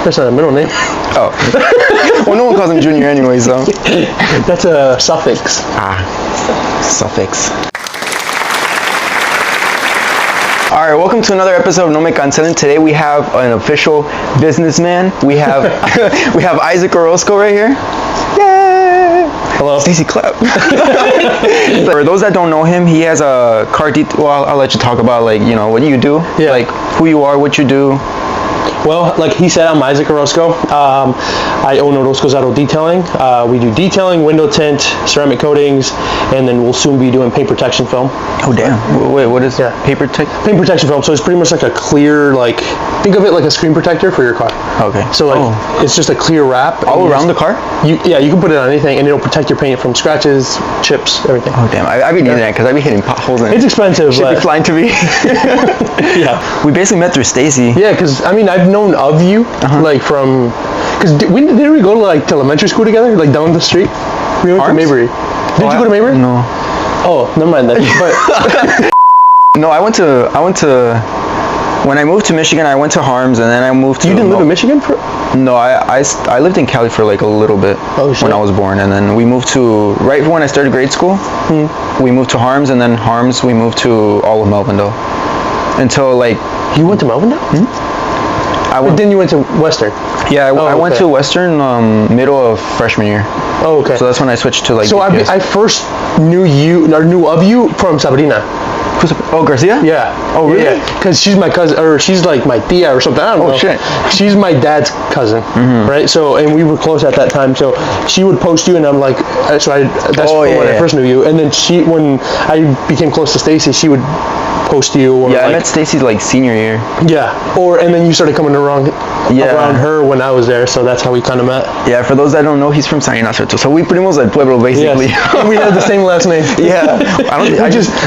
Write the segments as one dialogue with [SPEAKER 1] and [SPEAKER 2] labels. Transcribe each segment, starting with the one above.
[SPEAKER 1] That's not a middle name.
[SPEAKER 2] Oh. Well, no one calls him Junior anyway, so.
[SPEAKER 1] That's a suffix.
[SPEAKER 2] Suffix. Alright, welcome to another episode of Me Cancelen. Today we have an official businessman. We have we have Isaac Orozco right here. Yay!
[SPEAKER 1] Hello.
[SPEAKER 2] Stacy, clap. For those that don't know him, he has a car detail. Well, I'll let you talk about what you do.
[SPEAKER 1] Yeah.
[SPEAKER 2] Like who you are, what you do.
[SPEAKER 1] Well, like he said, I'm Isaac Orozco. I own Orozco's Autodetailing. We do detailing, window tint, ceramic coatings, and then we'll soon be doing paint protection film.
[SPEAKER 2] Oh, damn. Wait, what is paint
[SPEAKER 1] protection film? So it's pretty much like a clear, think of it like a screen protector for your car.
[SPEAKER 2] Okay.
[SPEAKER 1] So it's just a clear wrap.
[SPEAKER 2] All around the car?
[SPEAKER 1] You can put it on anything, and it'll protect your paint from scratches, chips, everything.
[SPEAKER 2] Oh, damn. I've been using that because I've been hitting potholes in it.
[SPEAKER 1] It's expensive.
[SPEAKER 2] Should be flying to me.
[SPEAKER 1] Yeah.
[SPEAKER 2] We basically met through Stacy.
[SPEAKER 1] Yeah, because, I've known of you, from... Because didn't we go to elementary school together, down the street? We went to Maybury. Did you go to Maybury?
[SPEAKER 2] No.
[SPEAKER 1] Oh, never mind then. But
[SPEAKER 2] no, I went to. When I moved to Michigan, I went to Harms, and then I moved to.
[SPEAKER 1] You didn't live in Michigan for?
[SPEAKER 2] No, I lived in Cali for a little bit when I was born, and then we moved to right when I started grade school. We moved to Harms, and then Harms we moved to all of Melvindale until
[SPEAKER 1] You went to Melvindale? Then you went to Western.
[SPEAKER 2] Yeah, I went to Western middle of freshman year.
[SPEAKER 1] Oh, okay.
[SPEAKER 2] So that's when I switched to
[SPEAKER 1] So I first knew of you from Sabrina.
[SPEAKER 2] Oh, Garcia?
[SPEAKER 1] Yeah.
[SPEAKER 2] Oh, really?
[SPEAKER 1] Yeah, because she's my cousin, or she's like my tia or something. I don't know.
[SPEAKER 2] Oh, shit.
[SPEAKER 1] She's my dad's cousin, right? So, and we were close at that time. So she would post you, and I'm like, that's when I first knew you. And then when I became close to Stacy, she would post you. Or
[SPEAKER 2] I met Stacy senior year.
[SPEAKER 1] Yeah. And then you started coming around her when I was there. So that's how we kind of met.
[SPEAKER 2] Yeah. For those that don't know, he's from San Ignacio too. So we pretty much Pueblo basically.
[SPEAKER 1] Yes. We have the same last name.
[SPEAKER 2] Yeah.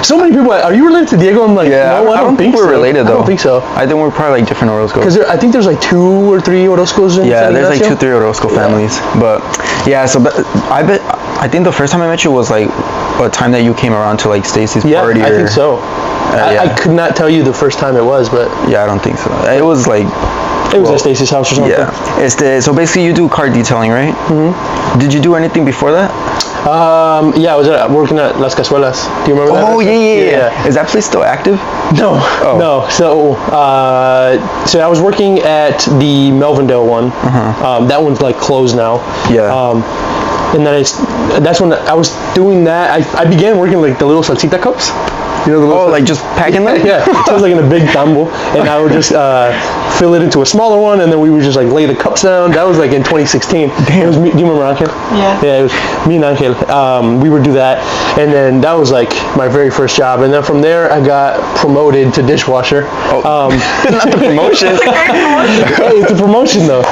[SPEAKER 1] So many people. Are you related to Diego? I'm like, no, I don't think
[SPEAKER 2] we're related though.
[SPEAKER 1] I don't think so.
[SPEAKER 2] I think we're probably different Orozcos.
[SPEAKER 1] Because I think there's 2 or 3 Orozcos in San
[SPEAKER 2] there's
[SPEAKER 1] Ignacio.
[SPEAKER 2] 2-3 Orozco families. But I think the first time I met you was a time that you came around to Stacy's party.
[SPEAKER 1] I think so. I could not tell you the first time it was, but
[SPEAKER 2] yeah, I don't think so. It was
[SPEAKER 1] at Stacy's house or something.
[SPEAKER 2] Yeah. So basically you do car detailing, right? Mm-hmm. Did you do anything before that?
[SPEAKER 1] Yeah, I was working at Las Cazuelas. Do you remember that?
[SPEAKER 2] Oh, yeah. Is that place still active?
[SPEAKER 1] No.
[SPEAKER 2] Oh.
[SPEAKER 1] No. So I was working at the Melvindale one. That one's closed now.
[SPEAKER 2] Yeah.
[SPEAKER 1] And then that's when I was doing that. I began working the little salsita cups. You know, the little
[SPEAKER 2] just packing them?
[SPEAKER 1] Yeah. So it was in a big tambo, and I would just fill it into a smaller one, and then we would just lay the cups down. That was in 2016.
[SPEAKER 2] Damn.
[SPEAKER 1] It was me. Do you remember Angel?
[SPEAKER 3] Yeah.
[SPEAKER 1] Yeah, it was me and Angel. We would do that, and then that was my very first job, and then from there I got promoted to dishwasher.
[SPEAKER 2] Oh. Not the promotion.
[SPEAKER 1] It's a promotion though.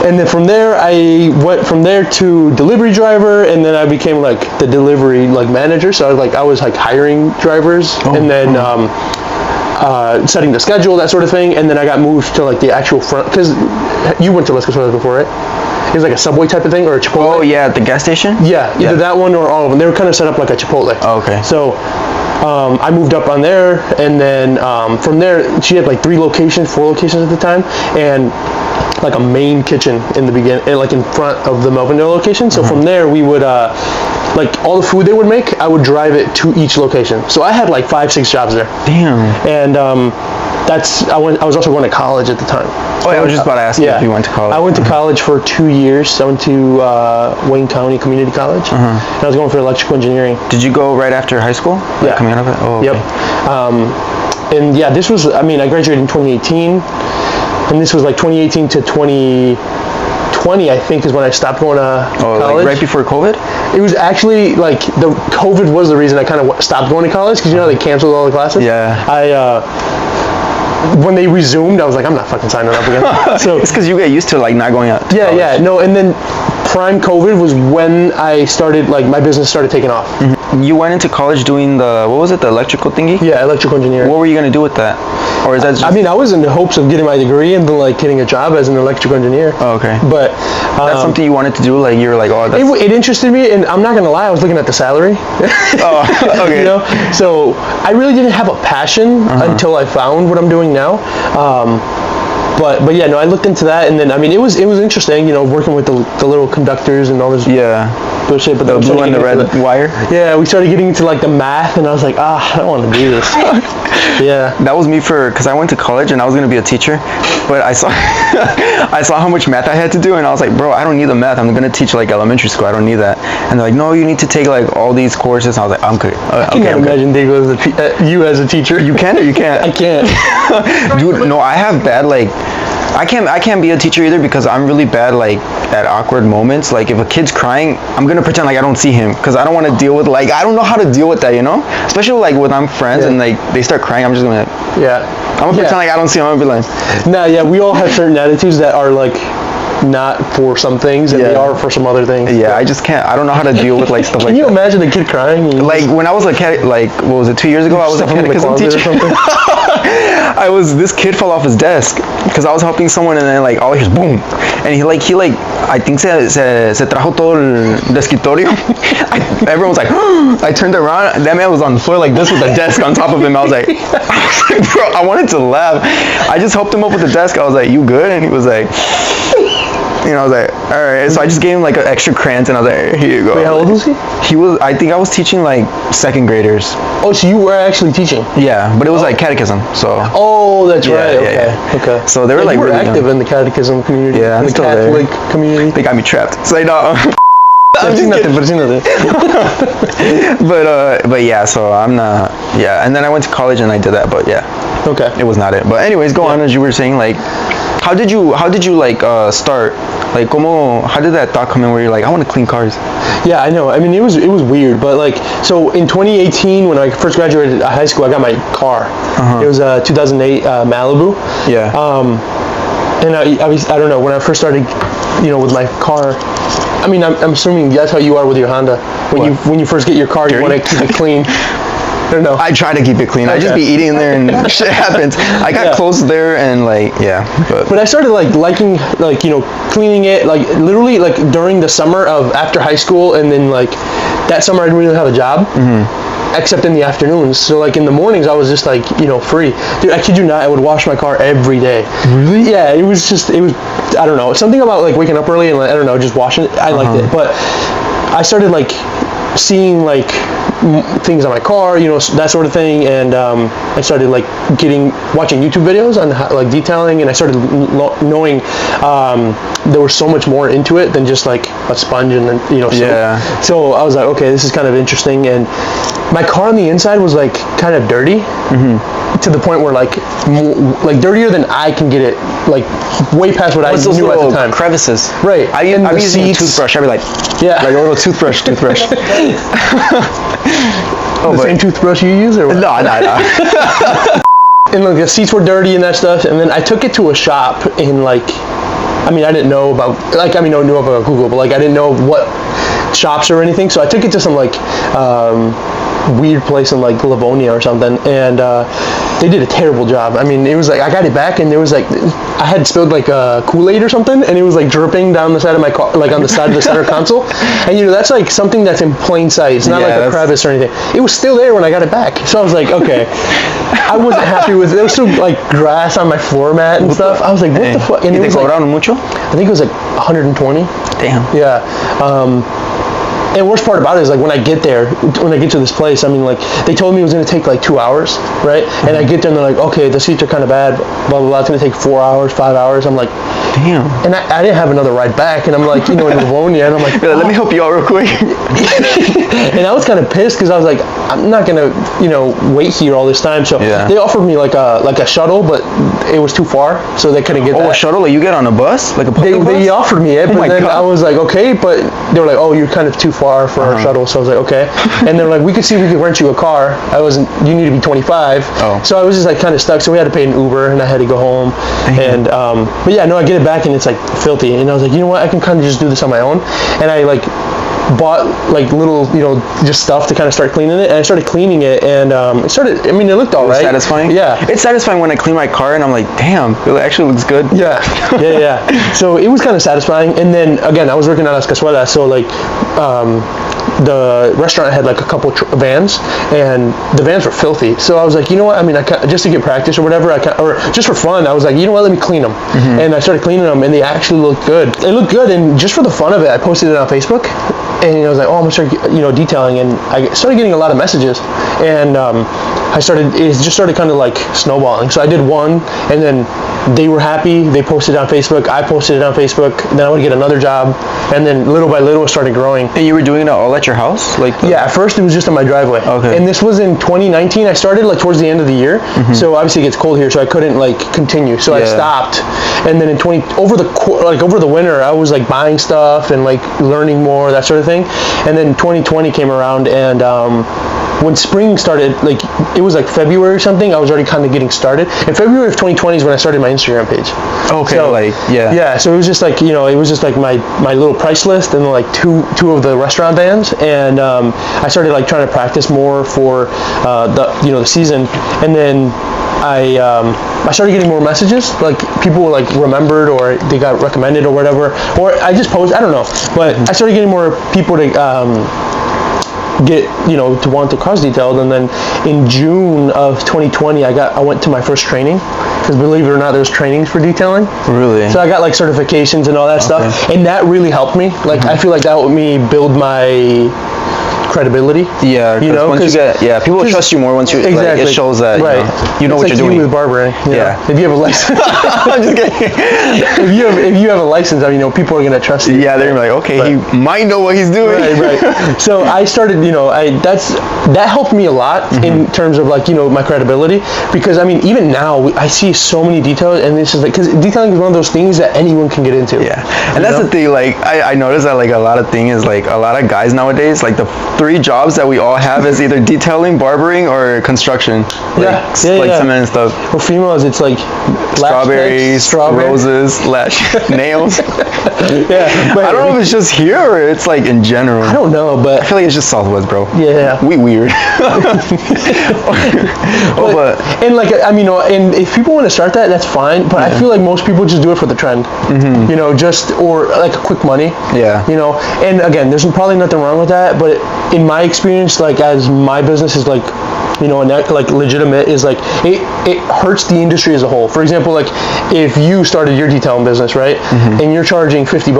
[SPEAKER 1] And then from there, I went to delivery driver, and then I became the delivery manager. So I was hiring drivers, and then setting the schedule, that sort of thing. And then I got moved to the actual front, because you went to Las Cazuelas before, right? It was a Subway type of thing, or a Chipotle.
[SPEAKER 2] Oh yeah, at the gas station.
[SPEAKER 1] Yeah, either that one or all of them. They were kind of set up like a Chipotle.
[SPEAKER 2] Oh, okay.
[SPEAKER 1] So I moved up on there, and then from there she had 4 locations at the time, and a main kitchen in the beginning, in front of the Melvindale location. So from there we would all the food they would make, I would drive it to each location. So I had 5-6 jobs there.
[SPEAKER 2] Damn.
[SPEAKER 1] And I was also going to college at the time.
[SPEAKER 2] Oh yeah, I was just about to ask you if you went to college.
[SPEAKER 1] I went to college for 2 years. I went to Wayne County Community College, and I was going for electrical engineering.
[SPEAKER 2] Did you go right after high school?
[SPEAKER 1] Yeah.
[SPEAKER 2] Coming out of it? Oh, okay.
[SPEAKER 1] Yep. And yeah, this was, I graduated in 2018, and this was 2018 to 2020, I think, is when I stopped going to college.
[SPEAKER 2] Right before COVID?
[SPEAKER 1] It was actually, the COVID was the reason I kind of stopped going to college, because, they canceled all the classes.
[SPEAKER 2] Yeah.
[SPEAKER 1] When they resumed, I was I'm not fucking signing up again. So
[SPEAKER 2] it's because you get used to not going out to college.
[SPEAKER 1] Yeah, no, and then prime COVID was when I started, my business started taking off.
[SPEAKER 2] Mm-hmm. You went into college doing the electrical thingy?
[SPEAKER 1] Yeah, electrical engineering.
[SPEAKER 2] What were you going to do with that? Or is that just...
[SPEAKER 1] I was in the hopes of getting my degree and then getting a job as an electrical engineer.
[SPEAKER 2] Oh, okay.
[SPEAKER 1] But
[SPEAKER 2] that's something you wanted to do? You were oh, that's...
[SPEAKER 1] It interested me, and I'm not going to lie, I was looking at the salary.
[SPEAKER 2] Oh, okay.
[SPEAKER 1] So I really didn't have a passion until I found what I'm doing now. But yeah, no, I looked into that, and then I mean, it was interesting, working with the little conductors and all this.
[SPEAKER 2] Yeah.
[SPEAKER 1] Bullshit, but
[SPEAKER 2] the blue and the red wire.
[SPEAKER 1] Yeah, we started getting into like the math, and I was like, I don't want to do this. Yeah.
[SPEAKER 2] That was me because I went to college and I was gonna be a teacher, but I saw I saw how much math I had to do, and I was like, bro, I don't need the math. I'm gonna teach like elementary school. I don't need that. And they're like, no, you need to take like all these courses. And I was like, I'm good.
[SPEAKER 1] I can't imagine Diego you as a teacher.
[SPEAKER 2] You can or you can't?
[SPEAKER 1] I can't.
[SPEAKER 2] Dude, no, I have bad like. I can't be a teacher either because I'm really bad like at awkward moments. Like if a kid's crying, I'm gonna pretend like I don't see him because I don't want to deal with like I don't know how to deal with that, especially like when I'm friends and like they start crying, I'm just gonna I'm gonna pretend like I don't see him. I'm gonna be like,
[SPEAKER 1] nah, yeah, we all have certain attitudes that are like not for some things and they are for some other things.
[SPEAKER 2] Yeah, I just can't. I don't know how to deal with like stuff like that.
[SPEAKER 1] Can you imagine a kid crying?
[SPEAKER 2] Like when I was a cat, like what was it, 2 years ago? I was a catechism teacher. Or something. This kid fell off his desk because I was helping someone, and then like all hears boom, and he I think se trajo todo el escritorio. Everyone was like, I turned around, that man was on the floor like this with the desk on top of him. I was like, bro, I wanted to laugh. I just helped him up with the desk. I was like, you good? And he was like, I was like, all right. So I just gave him like an extra crayons, and I was like, here you go.
[SPEAKER 1] Wait, how old was he?
[SPEAKER 2] I think I was teaching like second graders.
[SPEAKER 1] Oh, so you were actually teaching?
[SPEAKER 2] Yeah, but it was like catechism, so.
[SPEAKER 1] Oh, that's right.
[SPEAKER 2] Yeah.
[SPEAKER 1] Okay.
[SPEAKER 2] So they were like
[SPEAKER 1] you were
[SPEAKER 2] really
[SPEAKER 1] active
[SPEAKER 2] young.
[SPEAKER 1] in the catechism community.
[SPEAKER 2] Yeah, I'm
[SPEAKER 1] the
[SPEAKER 2] still
[SPEAKER 1] Catholic
[SPEAKER 2] there.
[SPEAKER 1] community.
[SPEAKER 2] They got me trapped. So no.
[SPEAKER 1] Nothing.
[SPEAKER 2] But yeah, so I'm not. Yeah, and then I went to college and I did that, but yeah.
[SPEAKER 1] Okay.
[SPEAKER 2] It was not it. But anyways, go on as you were saying, like, how did you like start? Like, how did that thought come in where you're like, I want to clean cars?
[SPEAKER 1] Yeah, I know. I mean, it was weird, but like, so in 2018, when I first graduated high school, I got my car. It was a 2008 Malibu.
[SPEAKER 2] Yeah.
[SPEAKER 1] And I don't know, when I first started, with my car, I mean, I'm assuming that's how you are with your Honda. When you first get your car, you want to keep it clean. I don't know.
[SPEAKER 2] I try to keep it clean. Okay. I just be eating in there and shit happens. I got close there and like, But
[SPEAKER 1] I started like liking, like, cleaning it, like literally like during the summer of after high school, and then like that summer I didn't really have a job. Except in the afternoons. So like in the mornings I was just like, free. Dude, I kid you not, I would wash my car every day.
[SPEAKER 2] Really?
[SPEAKER 1] Yeah, it was I don't know, something about like waking up early and like, I don't know, just washing it. I liked it. But I started like seeing like things on my car, that sort of thing, and I started like watching YouTube videos on like detailing, and I started knowing there was so much more into it than just like a sponge and then soap. So I was like, okay, this is kind of interesting. And my car on the inside was like kind of dirty, to the point where like dirtier than I can get it, like way past what I knew at the time.
[SPEAKER 2] Crevices.
[SPEAKER 1] Right.
[SPEAKER 2] I'm using a toothbrush. I'd be like, like a little toothbrush.
[SPEAKER 1] The same toothbrush you use, or what?
[SPEAKER 2] No.
[SPEAKER 1] And like the seats were dirty and that stuff, and then I took it to a shop in like, I mean, I didn't know about, like, I mean, I knew about Google, but like I didn't know what shops or anything, so I took it to some like weird place in like Livonia or something, and they did a terrible job. I mean, it was like I got it back, and there was like I had spilled like Kool-Aid or something, and it was like dripping down the side of my car, like on the side of the center console. And that's like something that's in plain sight. It's not like a crevice or anything. It was still there when I got it back. So I was like, okay. I wasn't happy with it. There was still like grass on my floor mat and stuff. I was like, what the fuck? And it was like,
[SPEAKER 2] mucho?
[SPEAKER 1] I think it was like 120.
[SPEAKER 2] Damn.
[SPEAKER 1] Yeah. And worst part about it is like when I get to this place, I mean, like they told me it was going to take like 2 hours, right? And I get there and they're like, okay, the seats are kind of bad, blah, blah, blah. It's going to take 4 hours, 5 hours. I'm like,
[SPEAKER 2] damn. And
[SPEAKER 1] I didn't have another ride back, and I'm like, in Livonia, and I'm like,
[SPEAKER 2] let me help you out real quick.
[SPEAKER 1] And I was kind of pissed because I was like, I'm not going to, wait here all this time. So they offered me like a shuttle, but it was too far, so they couldn't get that.
[SPEAKER 2] Oh, a shuttle? Like you get on a bus? Like a public bus?
[SPEAKER 1] They offered me it, but then I was like, okay, but they were like, oh, you're kind of too far for our shuttle. So I was like, okay. And they're like, we could see if we could rent you a car. You need to be 25. Oh. So I was just like kind of stuck. So we had to pay an Uber, and I had to go home. And but yeah, no, I get it back, and it's like filthy. And I was like, you know what? I can kind of just do this on my own. And I like bought like little, just stuff to kind of start cleaning it, and I started cleaning it, and it looked all right.
[SPEAKER 2] Satisfying?
[SPEAKER 1] Yeah.
[SPEAKER 2] It's satisfying when I clean my car and I'm like, damn, it actually looks good.
[SPEAKER 1] Yeah. So it was kind of satisfying, and then again, I was working at Las Cazuelas, so like, the restaurant had like a couple vans, and the vans were filthy. So I was like, you know what? I mean, just to get practice or whatever, or just for fun, I was like, you know what? Let me clean them. And I started cleaning them, and they actually looked good. They looked good, and just for the fun of it, I posted it on Facebook, and I was like, oh, I'm gonna start, detailing, and I started getting a lot of messages, and it just started kind of like snowballing. So I did one, and then they were happy. They posted it on Facebook. I posted it on Facebook. Then I would get another job, and then little by little it started growing.
[SPEAKER 2] And you were doing it all at your house?
[SPEAKER 1] Yeah, at first it was just on my driveway.
[SPEAKER 2] Okay.
[SPEAKER 1] And this was in 2019. I started like towards the end of the year. So obviously it gets cold here, so I couldn't like continue. So I stopped. And then over the winter, I was like buying stuff and like learning more, that sort of thing. And then 2020 came around, and when spring started, like it was like February or something, I was already kind of getting started. In February of 2020 is when I started my Instagram page.
[SPEAKER 2] Okay,
[SPEAKER 1] so,
[SPEAKER 2] yeah.
[SPEAKER 1] So it was just like, my little price list, and then like two of the restaurant vans, and I started like trying to practice more for the season, and then I started getting more messages, like people were like remembered, or they got recommended or whatever, or I just posted, I don't know, but I started getting more people to to want the cars detailed. And then in June of 2020, I went to my first training, because believe it or not, there's trainings for detailing.
[SPEAKER 2] Really?
[SPEAKER 1] So I got like certifications and all that stuff, and that really helped me. Like I feel like that helped me build my credibility.
[SPEAKER 2] Yeah, once you get, people trust you more once you,
[SPEAKER 1] exactly.
[SPEAKER 2] like, it shows that you know what you're doing.
[SPEAKER 1] You with barbering.
[SPEAKER 2] Yeah.
[SPEAKER 1] If you have a license. I'm just kidding. If you have a license, people are gonna trust you.
[SPEAKER 2] Yeah, they're gonna be like, okay, he might know what he's doing.
[SPEAKER 1] Right. So I started, that helped me a lot in terms of like, my credibility, because I mean, even now I see so many details, and this is like, because detailing is one of those things that anyone can get into.
[SPEAKER 2] Yeah, and that's the thing. Like I noticed that like a lot of things, like a lot of guys nowadays, like the 3 jobs that we all have is either detailing, barbering, or construction. Like cement and stuff.
[SPEAKER 1] For females, it's like
[SPEAKER 2] strawberries, roses, nails.
[SPEAKER 1] Yeah, but
[SPEAKER 2] I don't know if it's just here or it's like in general.
[SPEAKER 1] I don't know, but
[SPEAKER 2] I feel like it's just Southwest, bro.
[SPEAKER 1] Yeah.
[SPEAKER 2] We weird.
[SPEAKER 1] And like, I mean, and if people want to start that, that's fine. But I feel like most people just do it for the trend. Or like quick money.
[SPEAKER 2] Yeah.
[SPEAKER 1] And again, there's probably nothing wrong with that, but in my experience, like as my business is like, like legitimate, is like it hurts the industry as a whole. For example, like if you started your detailing business, right, and you're charging $50,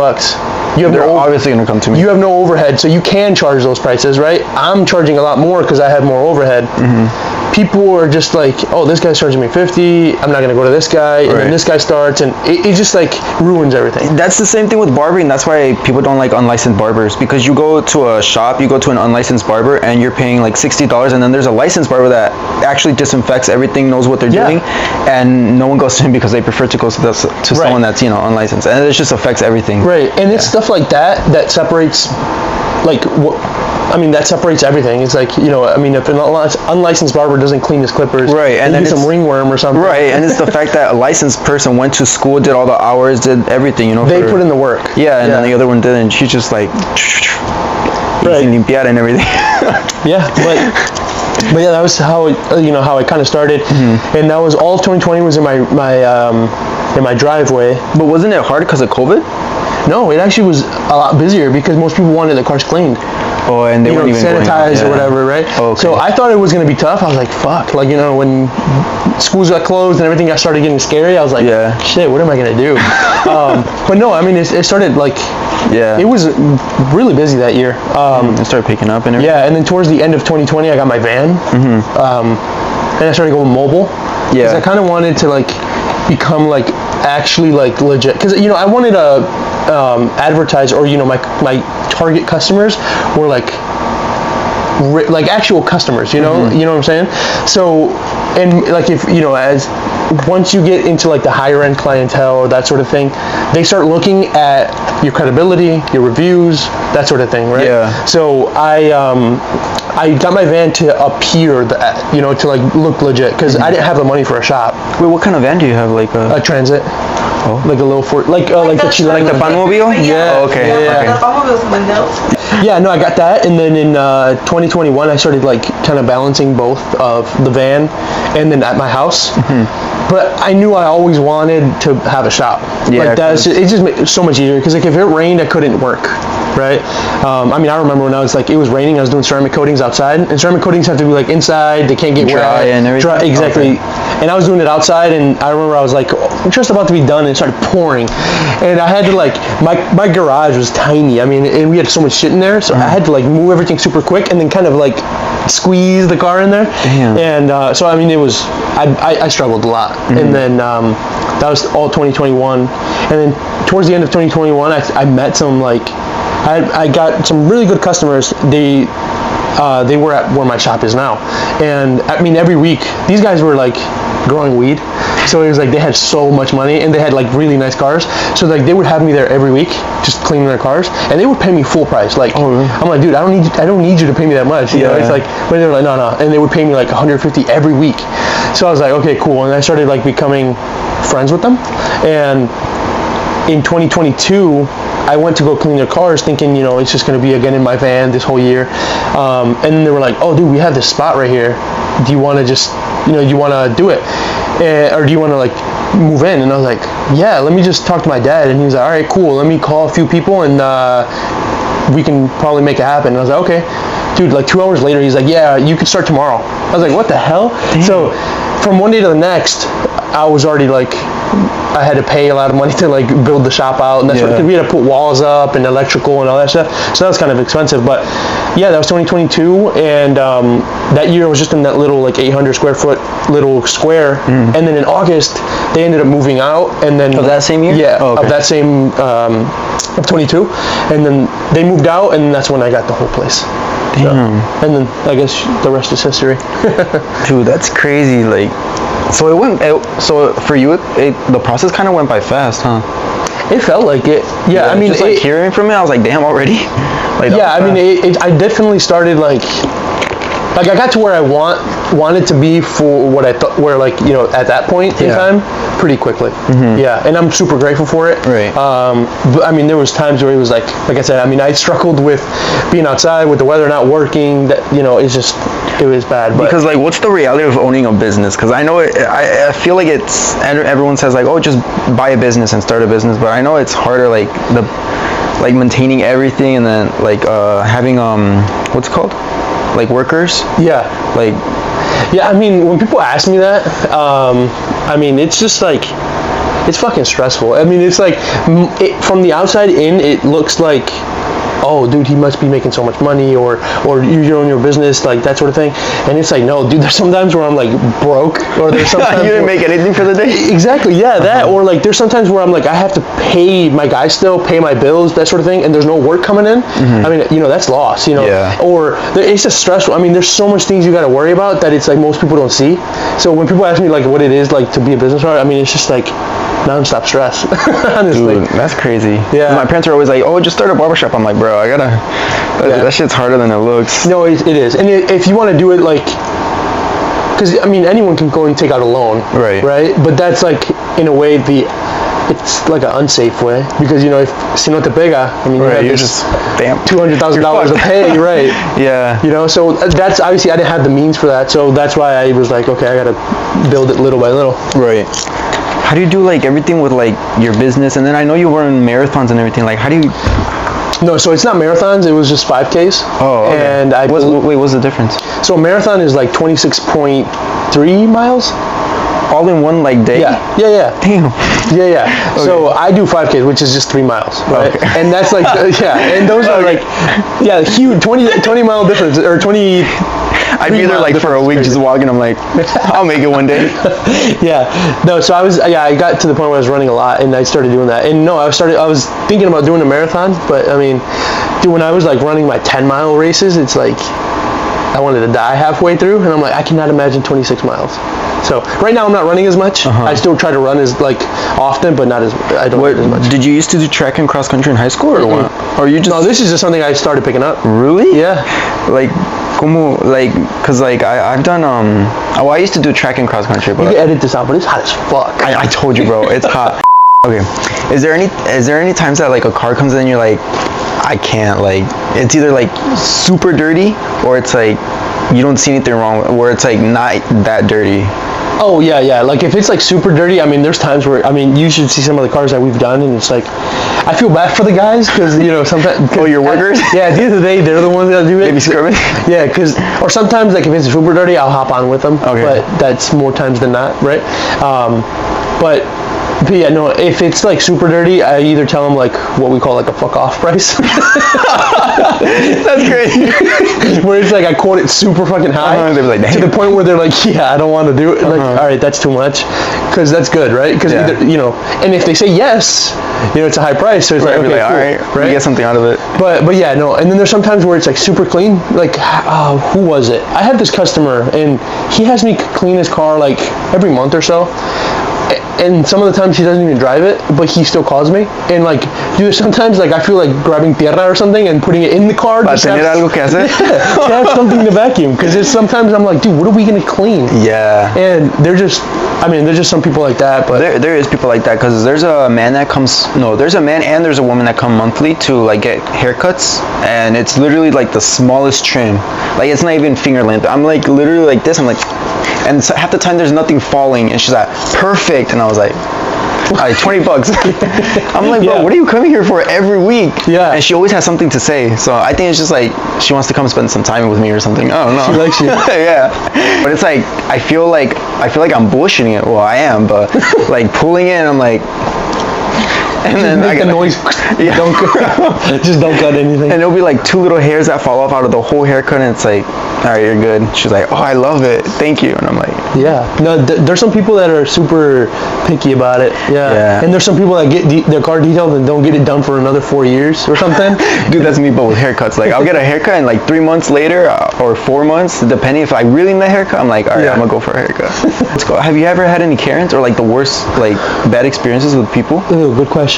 [SPEAKER 2] they're obviously going to come to me.
[SPEAKER 1] You have no overhead, so you can charge those prices, right? I'm charging a lot more because I have more overhead. People are just like, oh, this guy's charging me $50, I'm not going to go to this guy, and then this guy starts, and it just like ruins everything.
[SPEAKER 2] That's the same thing with barbering. That's why people don't like unlicensed barbers, because you go to a shop, you go to an unlicensed barber, and you're paying like $60, and then there's a licensed barber that actually disinfects everything, knows what they're doing, and no one goes to him because they prefer to go to someone that's unlicensed, and it just affects everything.
[SPEAKER 1] Right, and it's stuff like that separates, like that separates everything. It's like, if an unlicensed barber doesn't clean his clippers,
[SPEAKER 2] right, and then
[SPEAKER 1] get some ringworm or something.
[SPEAKER 2] Right, and it's the fact that a licensed person went to school, did all the hours, did everything,
[SPEAKER 1] They put in the work.
[SPEAKER 2] Yeah, and then the other one didn't. She's just like, limpiar and everything.
[SPEAKER 1] Yeah, but yeah, that was how how I kind of started, and that was all 2020 was in my driveway.
[SPEAKER 2] But wasn't it hard because of COVID?
[SPEAKER 1] No, it actually was a lot busier because most people wanted the cars cleaned.
[SPEAKER 2] Oh, and they weren't even
[SPEAKER 1] sanitized or whatever, right?
[SPEAKER 2] Okay.
[SPEAKER 1] So I thought it was going to be tough. I was like, fuck. Like, when schools got closed and everything started getting scary, I was like, shit, what am I going to do? But no, it started like, it was really busy that year.
[SPEAKER 2] It started picking up and everything.
[SPEAKER 1] Yeah, and then towards the end of 2020, I got my van. And I started going mobile. Yeah. Because I kind of wanted to like become like actually like legit. Because, I wanted to advertise, or my target customers were like actual customers, you know what I'm saying? So, and like if as once you get into like the higher end clientele or that sort of thing, they start looking at your credibility, your reviews, that sort of thing, right?
[SPEAKER 2] Yeah.
[SPEAKER 1] So I got my van to appear to like look legit, because I didn't have the money for a shop.
[SPEAKER 2] Wait, what kind of van do you have? Like
[SPEAKER 1] a Transit. Like a little Ford, like the Chilena.
[SPEAKER 2] Like the Panmobile?
[SPEAKER 1] Yeah.
[SPEAKER 2] Oh, okay.
[SPEAKER 1] Yeah.
[SPEAKER 2] Okay.
[SPEAKER 1] Yeah, no, I got that, and then in 2021, I started like kind of balancing both of the van and then at my house. But I knew I always wanted to have a shop.
[SPEAKER 2] Yeah,
[SPEAKER 1] like it just made it so much easier because like if it rained, I couldn't work. Right. I mean, I remember when I was like, it was raining, I was doing ceramic coatings outside, and ceramic coatings have to be like inside, they can't get
[SPEAKER 2] dry
[SPEAKER 1] wet.
[SPEAKER 2] and everything.
[SPEAKER 1] Dry, exactly.
[SPEAKER 2] Okay.
[SPEAKER 1] And I was doing it outside, and I remember I was like just about to be done, and it started pouring, and I had to like my garage was tiny. I mean, and we had so much shit in there, so I had to like move everything super quick, and then kind of like squeeze the car in there.
[SPEAKER 2] Damn.
[SPEAKER 1] And so I mean, it was I struggled a lot, and then that was all 2021, and then towards the end of 2021, I met some like. I got some really good customers. They were at where my shop is now, and I mean every week these guys were like growing weed, so it was like they had so much money and they had like really nice cars. So like they would have me there every week just cleaning their cars, and they would pay me full price. Like I'm like, dude, I don't need you to pay me that much. You know, it's like, but they were like, no, and they would pay me like 150 every week. So I was like, okay, cool, and I started like becoming friends with them, and in 2022. I went to go clean their cars thinking, you know, it's just going to be again in my van this whole year. And then they were like, oh, dude, we have this spot right here. Do you want to just, you know, you want to do it? Or do you want to, like, move in? And I was like, yeah, let me just talk to my dad. And he was like, all right, cool. Let me call a few people and we can probably make it happen. And I was like, okay. Dude, like 2 hours later, he's like, yeah, you can start tomorrow. I was like, what the hell? Damn. So from one day to the next, I was already like, I had to pay a lot of money to like build the shop out, and that's what, we had to put walls up and electrical and all that stuff. So that was kind of expensive, but yeah, that was 2022, and that year I was just in that little like 800 square foot little square, and then in August they ended up moving out, and then
[SPEAKER 2] of that same year,
[SPEAKER 1] of that same of 22, and then they moved out, and that's when I got the whole place.
[SPEAKER 2] Damn.
[SPEAKER 1] So, and then I guess the rest is history.
[SPEAKER 2] Dude, that's crazy. Like, so so for you, the process kind of went by fast, huh?
[SPEAKER 1] It felt like it. Yeah, I mean,
[SPEAKER 2] just like hearing from it, I was like, damn, already. Like,
[SPEAKER 1] yeah, I mean, I definitely started like I got to where I wanted to be for what I thought, where like, you know, at that point in time, pretty quickly. Yeah, and I'm super grateful for it.
[SPEAKER 2] Right.
[SPEAKER 1] But I mean, there was times where it was like I said, I mean, I struggled with being outside with the weather not working. That, you know, it was bad. But
[SPEAKER 2] because like, what's the reality of owning a business? Because I know I feel like it's, everyone says like, oh, just buy a business and start a business, but I know it's harder, like maintaining everything, and then like having what's it called? Like workers?
[SPEAKER 1] Yeah.
[SPEAKER 2] Like,
[SPEAKER 1] yeah, I mean, when people ask me that, I mean, it's just like, it's fucking stressful. I mean, it's like, from the outside in, it looks like, oh, dude, he must be making so much money, or you own your business, like that sort of thing. And it's like, no, dude, there's sometimes where I'm like broke, or there's sometimes
[SPEAKER 2] you didn't make anything for the day.
[SPEAKER 1] Exactly, yeah, that, or like there's sometimes where I'm like, I have to pay my guys still, pay my bills, that sort of thing, and there's no work coming in. I mean, you know, that's loss, you know.
[SPEAKER 2] Yeah.
[SPEAKER 1] Or it's just stressful. I mean, there's so much things you got to worry about that it's like most people don't see. So when people ask me like what it is like to be a business owner, I mean, it's just like non-stop stress. Honestly.
[SPEAKER 2] Dude, that's crazy.
[SPEAKER 1] Yeah.
[SPEAKER 2] My parents are always like, oh, just start a barbershop. I'm like, bro, that shit's harder than it looks.
[SPEAKER 1] No, it is. And if you want to do it like, because I mean, anyone can go and take out a loan.
[SPEAKER 2] Right.
[SPEAKER 1] Right. But that's like, in a way, it's like an unsafe way, because, you know, if si no te pega, I mean,
[SPEAKER 2] right,
[SPEAKER 1] you
[SPEAKER 2] you're
[SPEAKER 1] just
[SPEAKER 2] damn
[SPEAKER 1] $200,000 to pay, right?
[SPEAKER 2] Yeah.
[SPEAKER 1] You know, so that's obviously, I didn't have the means for that, so that's why I was like, okay, I gotta build it little by little.
[SPEAKER 2] Right. How do you do like everything with like your business? And then I know you were in marathons and everything. Like, how do you?
[SPEAKER 1] No, so it's not marathons. It was just 5Ks.
[SPEAKER 2] Oh, okay.
[SPEAKER 1] And
[SPEAKER 2] what's the difference?
[SPEAKER 1] So a marathon is like 26.3 miles.
[SPEAKER 2] All in one like day?
[SPEAKER 1] Yeah.
[SPEAKER 2] Damn.
[SPEAKER 1] Yeah. Okay. So I do 5Ks, which is just 3 miles, right? Okay. And that's like, and those are like, huge, 20 mile difference, or 20.
[SPEAKER 2] I'd be there like for a week just walking. I'm like, I'll make it one day.
[SPEAKER 1] Yeah. No, so I got to the point where I was running a lot, and I started doing that. And no, I was thinking about doing a marathon, but I mean, dude, when I was like running my 10-mile races, it's like I wanted to die halfway through, and I'm like, I cannot imagine 26 miles. So right now I'm not running as much. I still try to run as like often, but not as I don't run as much.
[SPEAKER 2] Did you used to do track and cross country in high school, or what? Or you just?
[SPEAKER 1] No, this is just something I started picking up.
[SPEAKER 2] Really?
[SPEAKER 1] Yeah.
[SPEAKER 2] Like, cause like I've done I used to do track and cross country, but
[SPEAKER 1] you can edit this out, but it's hot as fuck.
[SPEAKER 2] I told you, bro, it's hot. Okay. Is there any times that like a car comes in and you're like, I can't, like, it's either like super dirty or it's like you don't see anything wrong, where it's like not that dirty?
[SPEAKER 1] Oh yeah. Like if it's like super dirty, I mean, there's times where, I mean, you should see some of the cars that we've done, and it's like, I feel bad for the guys because sometimes.
[SPEAKER 2] Oh, your workers?
[SPEAKER 1] Yeah, at the end of the day, they're the ones that do it.
[SPEAKER 2] Maybe scrubbing.
[SPEAKER 1] Yeah, or sometimes like if it's super dirty, I'll hop on with them.
[SPEAKER 2] Okay.
[SPEAKER 1] But that's more times than not, right? But yeah, no, if it's like super dirty, I either tell them like what we call like a fuck off price.
[SPEAKER 2] That's great.
[SPEAKER 1] Where it's like I quote it super fucking high,
[SPEAKER 2] they'd be like,
[SPEAKER 1] to the point where they're like, yeah, I don't want to do it. Like, all right, that's too much, because that's good, right? Because and if they say yes, it's a high price, so it's like, okay,
[SPEAKER 2] all right, you get something out of it.
[SPEAKER 1] But yeah, no, and then there's sometimes where it's like super clean. Like, who was it? I had this customer, and he has me clean his car like every month or so. And some of the times he doesn't even drive it, but he still calls me. And like, dude, sometimes like I feel like grabbing tierra or something and putting it in the car.
[SPEAKER 2] Para tener algo que hacer?
[SPEAKER 1] Yeah, to have something to vacuum. Because sometimes I'm like, dude, what are we going to clean?
[SPEAKER 2] Yeah.
[SPEAKER 1] And there's just some people like that. But
[SPEAKER 2] there is people like that, because there's a man and there's a woman that come monthly to like get haircuts. And it's literally like the smallest trim. Like, it's not even finger length. I'm like literally like this. I'm like, and so half the time there's nothing falling, and she's like, perfect. And I was like, all right, $20. I'm like, bro, what are you coming here for every week?
[SPEAKER 1] Yeah.
[SPEAKER 2] And she always has something to say. So I think it's just like she wants to come spend some time with me or something. I don't know.
[SPEAKER 1] She likes you.
[SPEAKER 2] Yeah. But it's like I feel like I'm bullshitting it. Well, I am, but like pulling in, I'm like, and then
[SPEAKER 1] make the noise.
[SPEAKER 2] Yeah.
[SPEAKER 1] Just don't cut anything.
[SPEAKER 2] And it'll be like 2 little hairs that fall off out of the whole haircut, and it's like, all right, you're good. She's like, oh, I love it, thank you. And I'm like,
[SPEAKER 1] yeah. No, there's some people that are super picky about it. Yeah. And there's some people that get their car detailed and don't get it done for another 4 years or something.
[SPEAKER 2] Dude, that's me, but with haircuts. Like, I'll get a haircut, and like 3 months later or 4 months, depending if I really need a haircut, I'm like, all right, I'm gonna go for a haircut. Let's go. Have you ever had any Karens or like the worst, like, bad experiences with people?
[SPEAKER 1] Ooh, good question.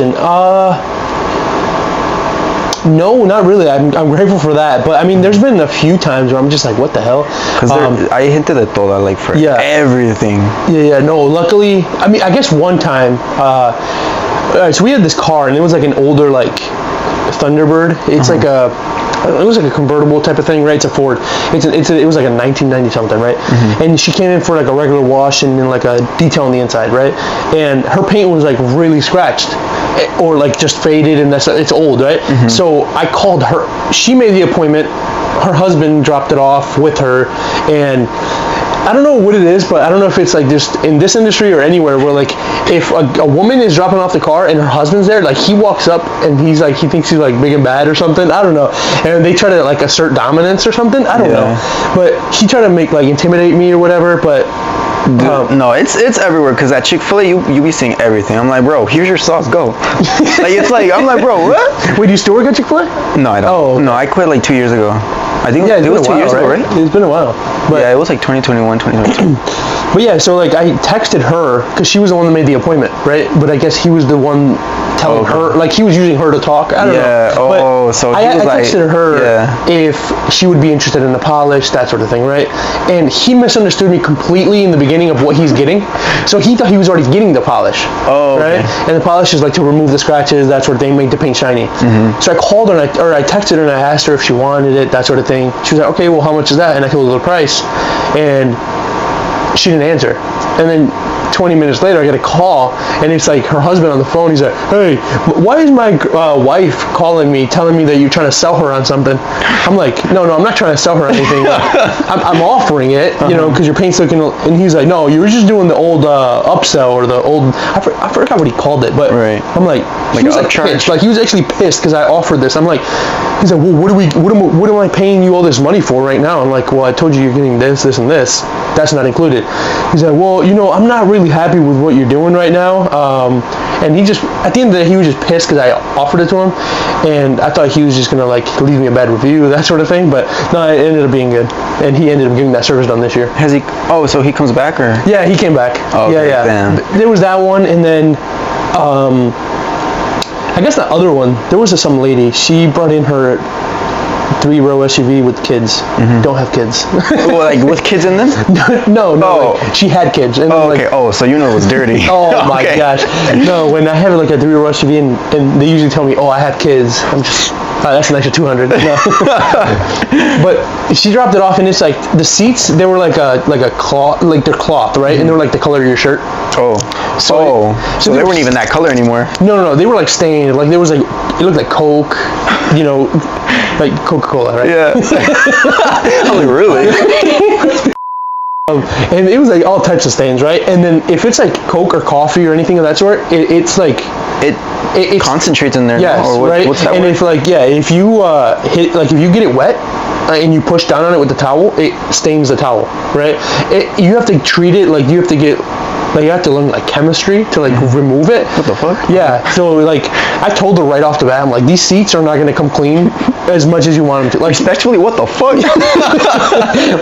[SPEAKER 1] No, not really. I'm grateful for that. But I mean, there's been a few times where I'm just like, what the hell?
[SPEAKER 2] Because I hinted at toda, like, for everything.
[SPEAKER 1] Yeah. No, luckily, I mean, I guess one time, so we had this car, and it was like an older, like, Thunderbird. It's like it was like a convertible type of thing, right? It's a Ford. It was like a 1990 something, right? And she came in for like a regular wash and then like a detail on the inside, right? And her paint was like really scratched, or like just faded, and it's old, right? So I called her. She made the appointment. Her husband dropped it off with her, and I don't know what it is, but I don't know if it's like just in this industry or anywhere where like if a woman is dropping off the car and her husband's there, like he walks up and he's like, he thinks he's like big and bad or something. I don't know. And they try to like assert dominance or something. I don't know. But he tried to make like intimidate me or whatever. But
[SPEAKER 2] no, it's everywhere, because at Chick-fil-A you be seeing everything. I'm like, bro, here's your sauce, go. Like, it's like, I'm like, bro, what?
[SPEAKER 1] Wait, do you still work at Chick-fil-A?
[SPEAKER 2] No, I don't.
[SPEAKER 1] Oh, okay.
[SPEAKER 2] No, I quit like 2 years ago. I think it was 2 years ago, right?
[SPEAKER 1] It's been a while. But
[SPEAKER 2] yeah, it was like 2021, 2022.
[SPEAKER 1] But yeah, so like I texted her because she was the one that made the appointment, right? But I guess he was the one telling her, like he was using her to talk. I don't know. But
[SPEAKER 2] so
[SPEAKER 1] I texted her if she would be interested in the polish, that sort of thing, right? And he misunderstood me completely in the beginning of what he's getting. So he thought he was already getting the polish.
[SPEAKER 2] Oh,
[SPEAKER 1] right?
[SPEAKER 2] Okay.
[SPEAKER 1] And the polish is like to remove the scratches, that sort of thing, make the paint shiny. So I called her and I texted her and I asked her if she wanted it, that sort of thing. She was like, okay, well, how much is that? And I told her the price. And she didn't answer. And then 20 minutes later, I get a call, and it's like her husband on the phone. He's like, hey, why is my wife calling me, telling me that you're trying to sell her on something? I'm like, no, I'm not trying to sell her anything. I'm offering it, you know, because your paint's looking, and he's like, no, you were just doing the old upsell, or the old, I forgot what he called it, but I'm like he was like pissed. Like, he was actually pissed because I offered this. I'm like, he's like, well, what am I paying you all this money for right now? I'm like, well, I told you you're getting this, and this. That's not included. He's like, well, you know, I'm not really happy with what you're doing right now. And he just, at the end of the day, he was just pissed because I offered it to him, and I thought he was just gonna like leave me a bad review, that sort of thing. But no, it ended up being good, and he ended up getting that service done this year.
[SPEAKER 2] Has he? Oh, so he comes back, or?
[SPEAKER 1] Yeah, he came back.
[SPEAKER 2] Oh, okay,
[SPEAKER 1] yeah.
[SPEAKER 2] Damn.
[SPEAKER 1] There was that one, and then I guess the other one, there was some lady. She brought in her 3-row SUV with kids. Don't have kids.
[SPEAKER 2] Well, like with kids in them?
[SPEAKER 1] No. Like, she had kids. And
[SPEAKER 2] Oh,
[SPEAKER 1] then,
[SPEAKER 2] okay. Oh, so you know it was dirty.
[SPEAKER 1] Oh my
[SPEAKER 2] Okay.
[SPEAKER 1] gosh. No, when I have like a 3-row SUV and they usually tell me, oh, I have kids, I'm just, that's an extra 200. No. But she dropped it off and it's like, the seats, they were like a cloth, like they're cloth, right? And they were like the color of your shirt.
[SPEAKER 2] Oh. So they weren't even that color anymore.
[SPEAKER 1] No, they were like stained. Like there was like, it looked like Coke, you know, like Coca-Cola, right?
[SPEAKER 2] Yeah. Oh, really?
[SPEAKER 1] And it was like all types of stains, right? And then if it's like Coke or coffee or anything of that sort, it's like
[SPEAKER 2] it concentrates in there.
[SPEAKER 1] Yes,
[SPEAKER 2] or
[SPEAKER 1] right.
[SPEAKER 2] What's that
[SPEAKER 1] and
[SPEAKER 2] word?
[SPEAKER 1] if like if you hit, like if you get it wet and you push down on it with the towel, it stains the towel, right? You have to treat it like you have to get. Like you have to learn like chemistry to like remove it.
[SPEAKER 2] What the fuck?
[SPEAKER 1] Yeah. So like I told her right off the bat, I'm like, these seats are not gonna come clean as much as you want them to. Like
[SPEAKER 2] Respectfully, what the fuck?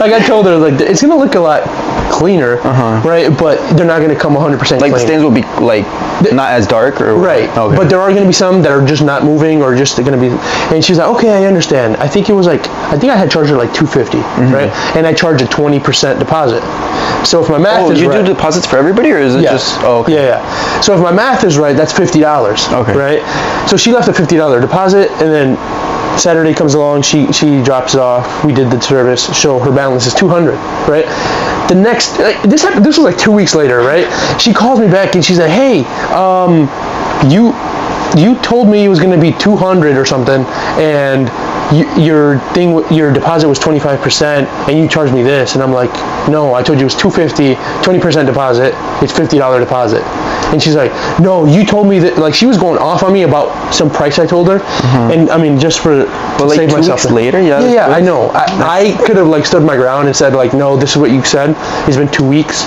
[SPEAKER 1] like I told her, like it's gonna look a lot cleaner, right? But they're not gonna come 100%
[SPEAKER 2] Like
[SPEAKER 1] clean.
[SPEAKER 2] the stains will be like not as dark or
[SPEAKER 1] Right.
[SPEAKER 2] Okay.
[SPEAKER 1] But there are gonna be some that are just not moving or just gonna be. And she's like, okay, I understand. I think I had charged her like $250, right? And I charged a 20% deposit. So if my math is
[SPEAKER 2] you
[SPEAKER 1] right,
[SPEAKER 2] do deposits for everybody, or is it just? Oh, okay.
[SPEAKER 1] Yeah. So if my math is right, that's $50.
[SPEAKER 2] Okay.
[SPEAKER 1] Right. So she left a $50 deposit, and then Saturday comes along, she drops it off. We did the service. So her balance is $200. Right. The next, this was like 2 weeks later. Right. She calls me back and she's like, hey, you told me it was going to be $200 or something, and your deposit was 25%, and you charged me this. And I'm like, no, I told you it was $250, 20% deposit. It's $50 deposit. And she's like, no, you told me that. Like she was going off on me about some price I told her, and I mean just to
[SPEAKER 2] like
[SPEAKER 1] save
[SPEAKER 2] 2
[SPEAKER 1] myself.
[SPEAKER 2] weeks later,
[SPEAKER 1] Yeah, I know. I could have like stood my ground and said like, no, this is what you said. It's been 2 weeks.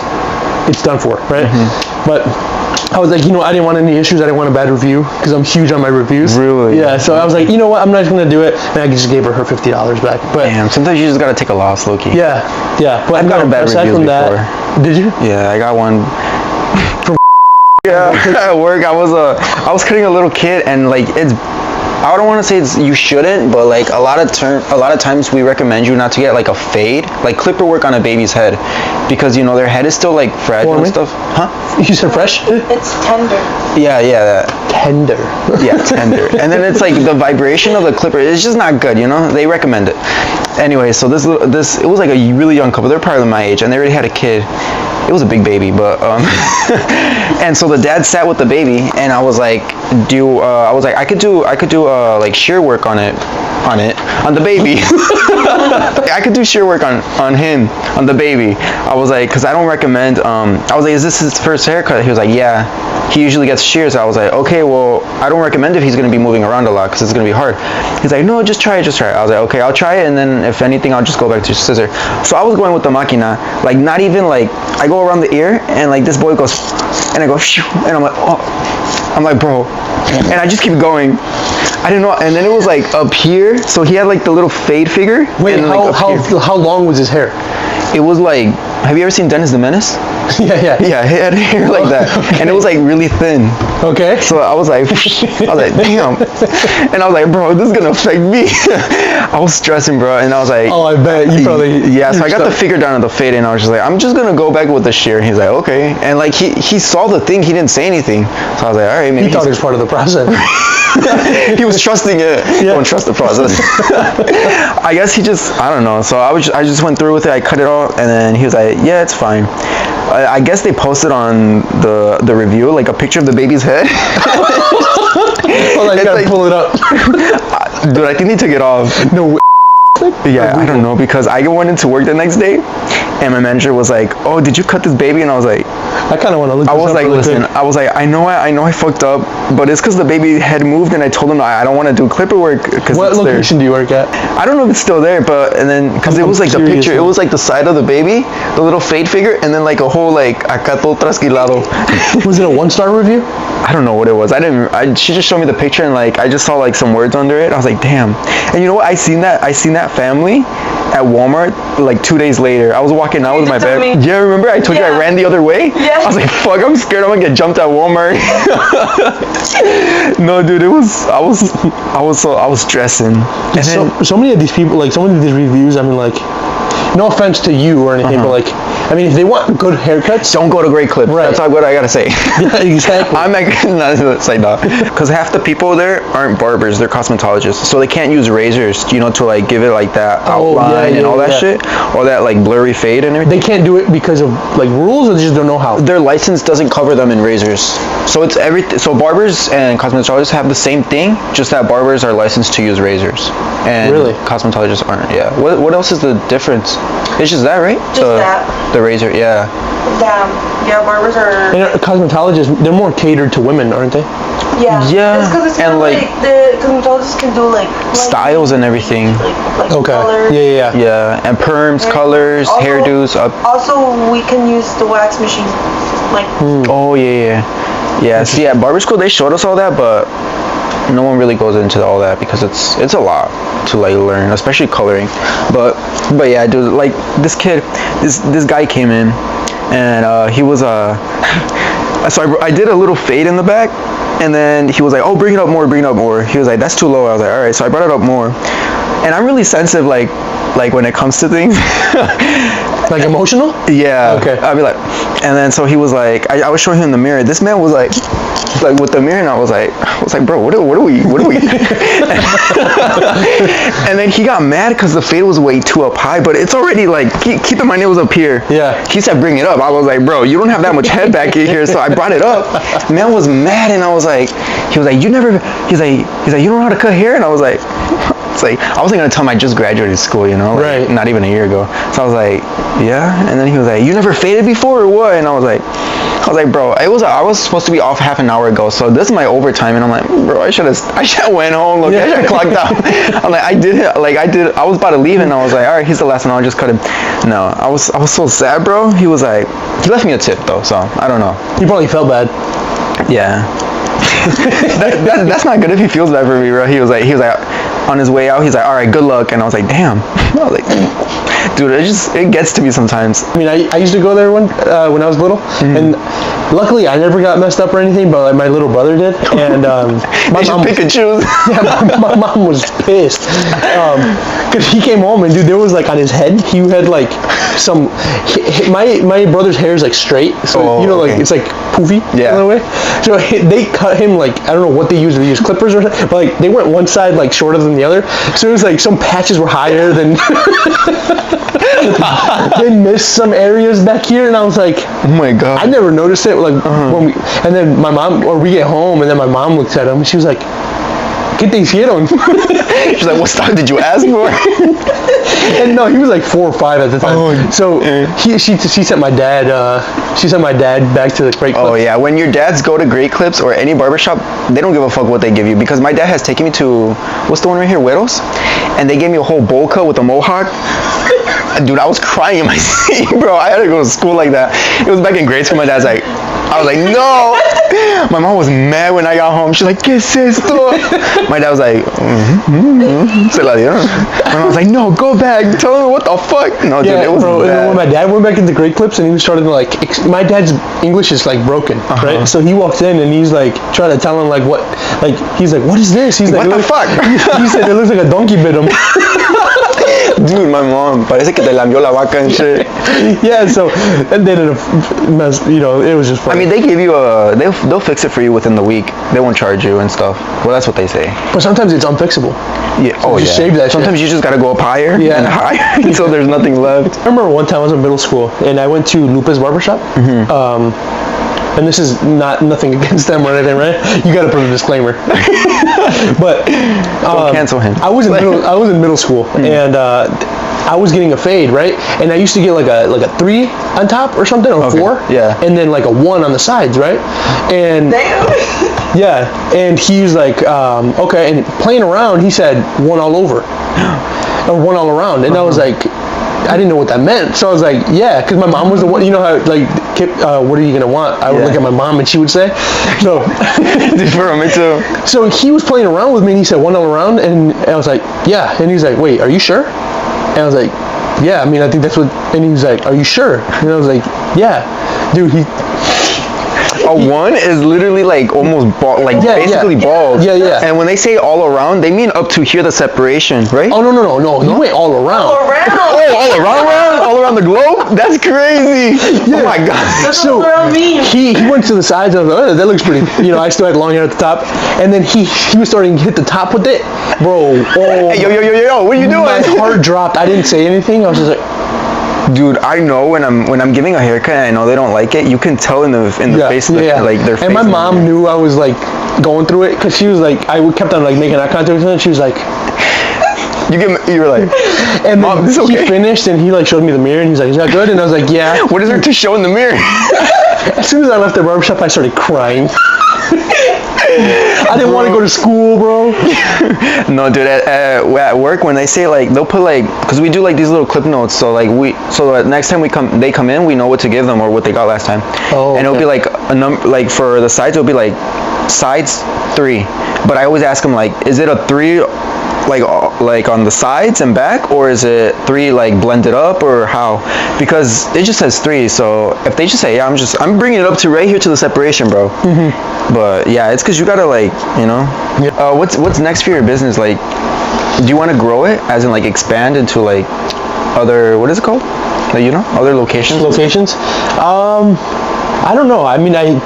[SPEAKER 1] It's done for, right? But I was like, I didn't want any issues. I didn't want a bad review because I'm huge on my reviews.
[SPEAKER 2] Really?
[SPEAKER 1] Yeah. So I was like, you know what? I'm not going to do it, and I just gave her $50 back. But
[SPEAKER 2] damn, sometimes you just gotta take a loss, low-key.
[SPEAKER 1] yeah. But
[SPEAKER 2] I've gotten bad
[SPEAKER 1] aside
[SPEAKER 2] reviews
[SPEAKER 1] from
[SPEAKER 2] before.
[SPEAKER 1] that, did you?
[SPEAKER 2] Yeah, I got one.
[SPEAKER 1] From
[SPEAKER 2] Yeah, at work, I was cutting a little kid, and like I don't want to say you shouldn't, but like a lot of times we recommend you not to get like a fade, like clipper work on a baby's head, because their head is still like fragile and stuff. Huh?
[SPEAKER 1] You said fresh?
[SPEAKER 3] It's tender.
[SPEAKER 2] Yeah, that.
[SPEAKER 1] Tender.
[SPEAKER 2] Yeah, tender. And then it's like the vibration of the clipper is just not good, They recommend it. Anyway, so this it was like a really young couple. They're probably my age, and they already had a kid. It was a big baby, but and so the dad sat with the baby, and I was like, I could do like shear work on the baby. I could do shear work on him, on the baby. I was like, because I don't recommend. I was like, is this his first haircut? He was like, yeah. He usually gets shears. I was like, okay, well, I don't recommend if he's going to be moving around a lot because it's going to be hard. He's like, no, just try it. I was like, okay, I'll try it, and then if anything, I'll just go back to scissor. So I was going with the máquina, like not even like, I go around the ear, and like this boy goes, and I go, shoo, and I'm like, oh, I'm like, bro, and I just keep going. I didn't know, and then it was like up here, so he had like the little fade figure.
[SPEAKER 1] Wait,
[SPEAKER 2] and, like,
[SPEAKER 1] how long was his hair?
[SPEAKER 2] It was like, have you ever seen Dennis the Menace?
[SPEAKER 1] Yeah.
[SPEAKER 2] Yeah, he had hair like that, and it was like really thin.
[SPEAKER 1] Okay.
[SPEAKER 2] So I was like, damn, and I was like, bro, this is gonna affect me. I was stressing, bro, and I was like,
[SPEAKER 1] oh, I bet you probably.
[SPEAKER 2] Yeah, so I got the figure down of the fade, and I was just like, I'm just gonna go back with the shear. He's like, okay, and like he saw the thing, he didn't say anything, so I was like, all right, maybe
[SPEAKER 1] He thought it was part of the process.
[SPEAKER 2] he was trusting it.
[SPEAKER 1] Yeah.
[SPEAKER 2] Don't trust the process. I guess I don't know. So I just went through with it. I cut it all, and then he was like, yeah, it's fine. I guess they posted on the review like a picture of the baby's head.
[SPEAKER 1] Hold on, you gotta pull it up.
[SPEAKER 2] Dude, I think they took it off.
[SPEAKER 1] No way.
[SPEAKER 2] Yeah, I don't know, because I went into work the next day, and my manager was like, oh, did you cut this baby? And I was like,
[SPEAKER 1] I kind of want to look.
[SPEAKER 2] I was like,
[SPEAKER 1] really
[SPEAKER 2] listen,
[SPEAKER 1] quick.
[SPEAKER 2] I was like, I know I fucked up, but it's because the baby head moved, and I told him I don't want to do clipper work because
[SPEAKER 1] What location do you work at?
[SPEAKER 2] I don't know if it's still there, but and then because it was like the picture, it was like the side of the baby, the little fade figure, and then like a whole like acá todo trasquilado.
[SPEAKER 1] Was it a 1-star review?
[SPEAKER 2] I don't know what it was. She just showed me the picture, and like I just saw like some words under it. I was like, damn. And you know what? I seen that family at Walmart like 2 days later. I was walking walking out with my bag.
[SPEAKER 3] me.
[SPEAKER 2] Yeah, remember I told you I ran the other way?
[SPEAKER 3] Yeah.
[SPEAKER 2] I was like, fuck, I'm scared I'm gonna get jumped at Walmart. No, dude, I was stressing. And
[SPEAKER 1] so many of these people, like, so many of these reviews, I mean, like, no offense to you or anything, but, like, I mean, if they want good haircuts,
[SPEAKER 2] don't go to Great Clips.
[SPEAKER 1] Right.
[SPEAKER 2] That's what I gotta say.
[SPEAKER 1] Yeah, exactly.
[SPEAKER 2] I'm not gonna say no, because half the people there aren't barbers; they're cosmetologists, so they can't use razors, to like give it like that outline and all that shit, or that like blurry fade and everything.
[SPEAKER 1] They can't do it because of like rules, or they just don't know how.
[SPEAKER 2] Their license doesn't cover them in razors, so it's everything. So barbers and cosmetologists have the same thing, just that barbers are licensed to use razors, and cosmetologists aren't. Yeah. What else is the difference? It's just that, right?
[SPEAKER 3] Just that.
[SPEAKER 2] The razor, yeah.
[SPEAKER 3] Yeah, barbers are...
[SPEAKER 1] And cosmetologists, they're more catered to women, aren't they?
[SPEAKER 3] Yeah.
[SPEAKER 2] Yeah.
[SPEAKER 3] It's because
[SPEAKER 2] and like
[SPEAKER 3] the cosmetologists can do like
[SPEAKER 2] styles and everything.
[SPEAKER 3] Like
[SPEAKER 1] okay.
[SPEAKER 3] colors.
[SPEAKER 1] Yeah.
[SPEAKER 2] Yeah, and perms, colors,
[SPEAKER 3] also,
[SPEAKER 2] hairdos.
[SPEAKER 3] Also, we can use the wax machine. Like.
[SPEAKER 2] Oh yeah. See, at barber school they showed us all that, but no one really goes into all that because it's a lot to like learn, especially coloring. But yeah, dude, like this kid, this guy came in, and he was so I did a little fade in the back, and then he was like, oh, bring it up more. He was like, that's too low. I was like, all right. So I brought it up more, and I'm really sensitive, like when it comes to things.
[SPEAKER 1] Like emotional?
[SPEAKER 2] Yeah.
[SPEAKER 1] Okay.
[SPEAKER 2] I'd be like, and then so he was like, I was showing him the mirror. This man was like with the mirror, and I was like, bro, what are we? And then he got mad because the fade was way too up high, but it's already like, keep in mind it was up here.
[SPEAKER 1] Yeah.
[SPEAKER 2] He said, bring it up. I was like, bro, you don't have that much head back here, so I brought it up. Man was mad, and I was like, he's like, you don't know how to cut hair, and I was like. It's like, I wasn't gonna tell him I just graduated school, like,
[SPEAKER 1] right?
[SPEAKER 2] Not even a year ago. So I was like, yeah. And then he was like, you never faded before or what? And I was like, bro, I was supposed to be off half an hour ago, so this is my overtime. And I'm like, bro, I should have went home. Look, I should have clocked out. I'm like, I was about to leave, and I was like, all right, he's the last one. I'll just cut him. No, I was so sad, bro. He was like, he left me a tip though, so I don't know.
[SPEAKER 1] He probably felt bad.
[SPEAKER 2] Yeah. That's not good if he feels bad for me, bro. He was like. On his way out, he's like, all right, good luck. And I was like, damn. I was like, dude, it gets to me sometimes.
[SPEAKER 1] I mean, I used to go there when I was little, and luckily I never got messed up or anything, but like my little brother did. And
[SPEAKER 2] my mom pick and choose.
[SPEAKER 1] Yeah, my mom was pissed because he came home and dude, there was like on his head, he had like some. My brother's hair is like straight, so like it's like poofy in a way. So they cut him like, I don't know what they used. They used clippers or something, but like they went one side like shorter than the other. So it was like some patches were higher than. They missed some areas back here, and I was like,
[SPEAKER 2] oh my god,
[SPEAKER 1] I never noticed it. Like when and then my mom, or we get home, and then my mom looks at him, and she was like, ¿Qué te hicieron?
[SPEAKER 2] She's like, what style did you ask for?
[SPEAKER 1] And no, he was like 4 or 5 at the time. So she sent my dad. She sent my dad back to the Great Clips.
[SPEAKER 2] Oh yeah, when your dads go to Great Clips or any barbershop, they don't give a fuck what they give you, because my dad has taken me to, what's the one right here, Güeros, and they gave me a whole bowl cut with a mohawk. Dude, I was crying in my seat, bro. I had to go to school like that. It was back in grade school. My dad's like, I was like, no. My mom was mad when I got home. She's like, ¿Qué es esto? My dad was like, se la dieron. My mom was like, no, go back. Tell him what the fuck. No, dude, it was
[SPEAKER 1] bro.
[SPEAKER 2] bad.
[SPEAKER 1] And then when my dad went back into Great Clips, and he was starting to like, my dad's English is like broken, right? So he walks in and he's like trying to tell him like what, like he's like, what is this? He's like,
[SPEAKER 2] what the fuck?
[SPEAKER 1] He said it looks like a donkey bit him.
[SPEAKER 2] Dude, my mom, parece que te lambió la vaca and shit.
[SPEAKER 1] Yeah, so, and then it was just funny.
[SPEAKER 2] I mean, they give you they'll fix it for you within the week. They won't charge you and stuff. Well, that's what they say.
[SPEAKER 1] But sometimes it's unfixable.
[SPEAKER 2] Yeah.
[SPEAKER 1] So just shave that
[SPEAKER 2] Sometimes
[SPEAKER 1] shit.
[SPEAKER 2] you just gotta go up higher and higher until there's nothing left.
[SPEAKER 1] I remember one time I was in middle school, and I went to Lupe's barbershop. And this is nothing against them or anything, right? You got to put a disclaimer. But
[SPEAKER 2] don't cancel him.
[SPEAKER 1] I was in middle school, and I was getting a fade, right? And I used to get like a 3 on top or something, or 4.
[SPEAKER 2] Yeah.
[SPEAKER 1] And then like a 1 on the sides, right? And yeah, and he was like, okay. And playing around, he said 1 all over, or 1 all around, and I was like, I didn't know what that meant. So I was like, yeah, because my mom was the one, you know how, like, what are you going to want? I would look at my mom and she would say. So,
[SPEAKER 2] me too.
[SPEAKER 1] So he was playing around with me and he said 1 all around, and I was like, yeah. And he was like, wait, are you sure? And I was like, yeah, I mean, I think that's what, and he was like, are you sure? And I was like, yeah. Dude,
[SPEAKER 2] A one is literally like almost bald, like basically bald.
[SPEAKER 1] Yeah, yeah.
[SPEAKER 2] And when they say all around, they mean up to here, the separation, right?
[SPEAKER 1] Oh, no. He went all around.
[SPEAKER 3] All around.
[SPEAKER 2] Oh, all around the globe? That's crazy.
[SPEAKER 1] Yeah.
[SPEAKER 2] Oh my God.
[SPEAKER 3] That's
[SPEAKER 1] So
[SPEAKER 3] what around means.
[SPEAKER 1] he went to the sides. I was like, oh, that looks pretty. You know, I still had long hair at the top, and then he was starting to hit the top with it, bro. Oh,
[SPEAKER 2] Hey, yo, what are you doing?
[SPEAKER 1] my heart dropped. I didn't say anything. I was just like,
[SPEAKER 2] Dude, I know when I'm giving a haircut and I know they don't like it, you can tell in the face, like their face.
[SPEAKER 1] And my mom knew I was like going through it because she was like, I kept on like making eye contact with her, and she was like,
[SPEAKER 2] you were like,
[SPEAKER 1] and
[SPEAKER 2] Mom,
[SPEAKER 1] then
[SPEAKER 2] this okay?
[SPEAKER 1] he finished and he like showed me the mirror and he's like, is that good? And I was like, yeah.
[SPEAKER 2] What is there to show in the mirror?
[SPEAKER 1] As soon as I left the barbershop, I started crying. I didn't want to go to school, bro.
[SPEAKER 2] No, dude. At work, when they say like, they'll put like, because we do like these little clip notes, so like next time they come in, we know what to give them or what they got last time.
[SPEAKER 1] Oh,
[SPEAKER 2] and it'll be like a number, like for the sides, it'll be like sides 3. But I always ask them like, is it a 3? Like on the sides and back, or is it 3 like blended up, or how? Because it just says 3, so if they just say, yeah, I'm bringing it up to right here to the separation, bro. Mm-hmm. But yeah, it's because you gotta like, you know.
[SPEAKER 1] Yeah.
[SPEAKER 2] What's next for your business? Like, do you want to grow it, as in like expand into like other, what is it called? Like, you know, other locations?
[SPEAKER 1] I don't know. I mean, I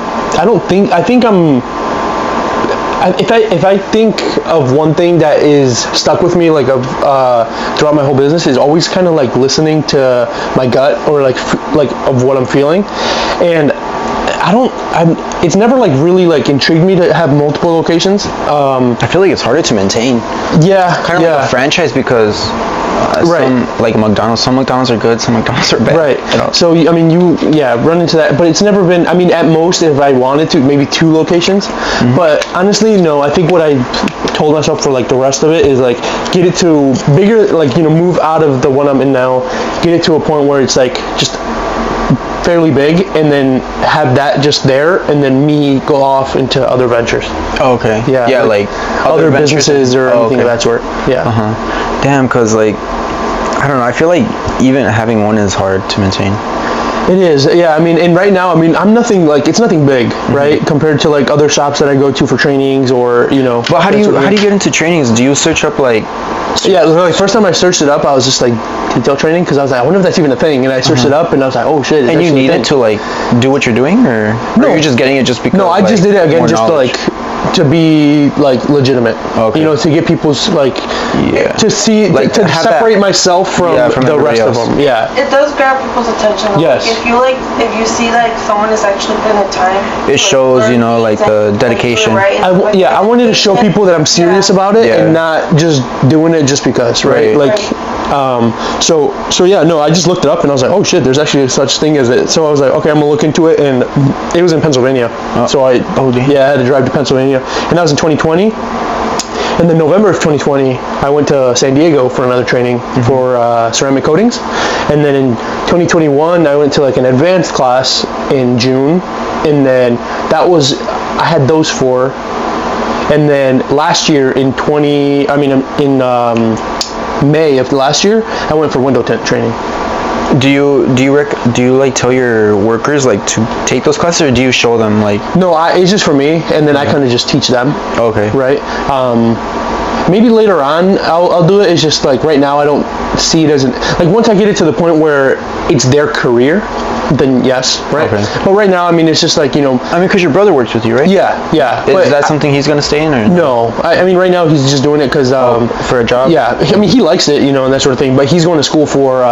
[SPEAKER 1] think I'm. If I think of one thing that is stuck with me like throughout my whole business, is always kind of like listening to my gut, or like of what I'm feeling, and it's never like really like intrigued me to have multiple locations.
[SPEAKER 2] I feel like it's harder to maintain.
[SPEAKER 1] Yeah,
[SPEAKER 2] kind of like a franchise, because some, like McDonald's, some McDonald's are good, some McDonald's are bad.
[SPEAKER 1] Right.
[SPEAKER 2] You know?
[SPEAKER 1] So I mean, you run into that, but it's never been. I mean, at most, if I wanted to, maybe 2 locations. Mm-hmm. But honestly, no. I think what I told myself for like the rest of it is like get it to bigger, like, you know, move out of the one I'm in now, get it to a point where it's like just fairly big, and then have that just there, and then me go off into other ventures.
[SPEAKER 2] Oh, okay.
[SPEAKER 1] Yeah.
[SPEAKER 2] Yeah, like
[SPEAKER 1] other businesses or anything of that sort. Yeah.
[SPEAKER 2] Damn, because like, I don't know, I feel like even having one is hard to maintain.
[SPEAKER 1] It is, yeah. I mean, and right now, I mean, I'm nothing like, it's nothing big, right, compared to like other shops that I go to for trainings, or, you know.
[SPEAKER 2] But how do you get into trainings? Do you search up like?
[SPEAKER 1] Yeah, like first time I searched it up, I was just like detail training, because I was like, I wonder if that's even a thing, and I searched it up, and I was like, oh shit.
[SPEAKER 2] And you need it to like do what you're doing, or are you just getting it just because?
[SPEAKER 1] No, I just did it again just to like to be like legitimate. Okay. You know, to get people's like to see, like to separate myself from the rest of them. Yeah.
[SPEAKER 3] It does grab people's attention.
[SPEAKER 1] Yes.
[SPEAKER 3] If you see like someone is actually putting the time.
[SPEAKER 2] It shows, you know, like the dedication.
[SPEAKER 3] Right,
[SPEAKER 1] I wanted to show people that I'm serious about it, and not just doing it just because, right? Like, so yeah, no, I just looked it up and I was like, oh shit, there's actually such thing as it. So I was like, okay, I'm gonna look into it, and it was in Pennsylvania. So I had to drive to Pennsylvania, and that was in 2020. And then November of 2020, I went to San Diego for another training for ceramic coatings. And then in 2021, I went to like an advanced class in June. And then I had those 4. And then last year in May of last year, I went for window tint training.
[SPEAKER 2] Do you like tell your workers like to take those classes, or do you show them like?
[SPEAKER 1] No, it's just for me, and then I kind of just teach them. Okay. Right. Maybe later on I'll do it. It's just like right now I don't see it as like once I get it to the point where it's their career, then yes, right? Okay. But right now, I mean, it's just like, you know.
[SPEAKER 2] I mean, because your brother works with you, right?
[SPEAKER 1] Yeah.
[SPEAKER 2] Is that something he's going to stay in, or?
[SPEAKER 1] No. I mean, right now he's just doing it because...
[SPEAKER 2] for a job?
[SPEAKER 1] Yeah. I mean, he likes it, you know, and that sort of thing, but he's going to school for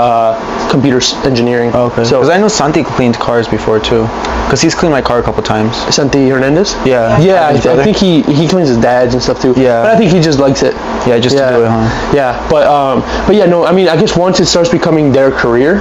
[SPEAKER 1] computer engineering.
[SPEAKER 2] Okay. So, because I know Santi cleaned cars before, too. Because he's cleaned my car a couple times.
[SPEAKER 1] Santi Hernandez?
[SPEAKER 2] Yeah.
[SPEAKER 1] Yeah, I think he cleans his dad's and stuff, too. Yeah. But I think he just likes it.
[SPEAKER 2] Yeah, just to do it, huh?
[SPEAKER 1] Yeah. But yeah, no, I mean, I guess once it starts becoming their career,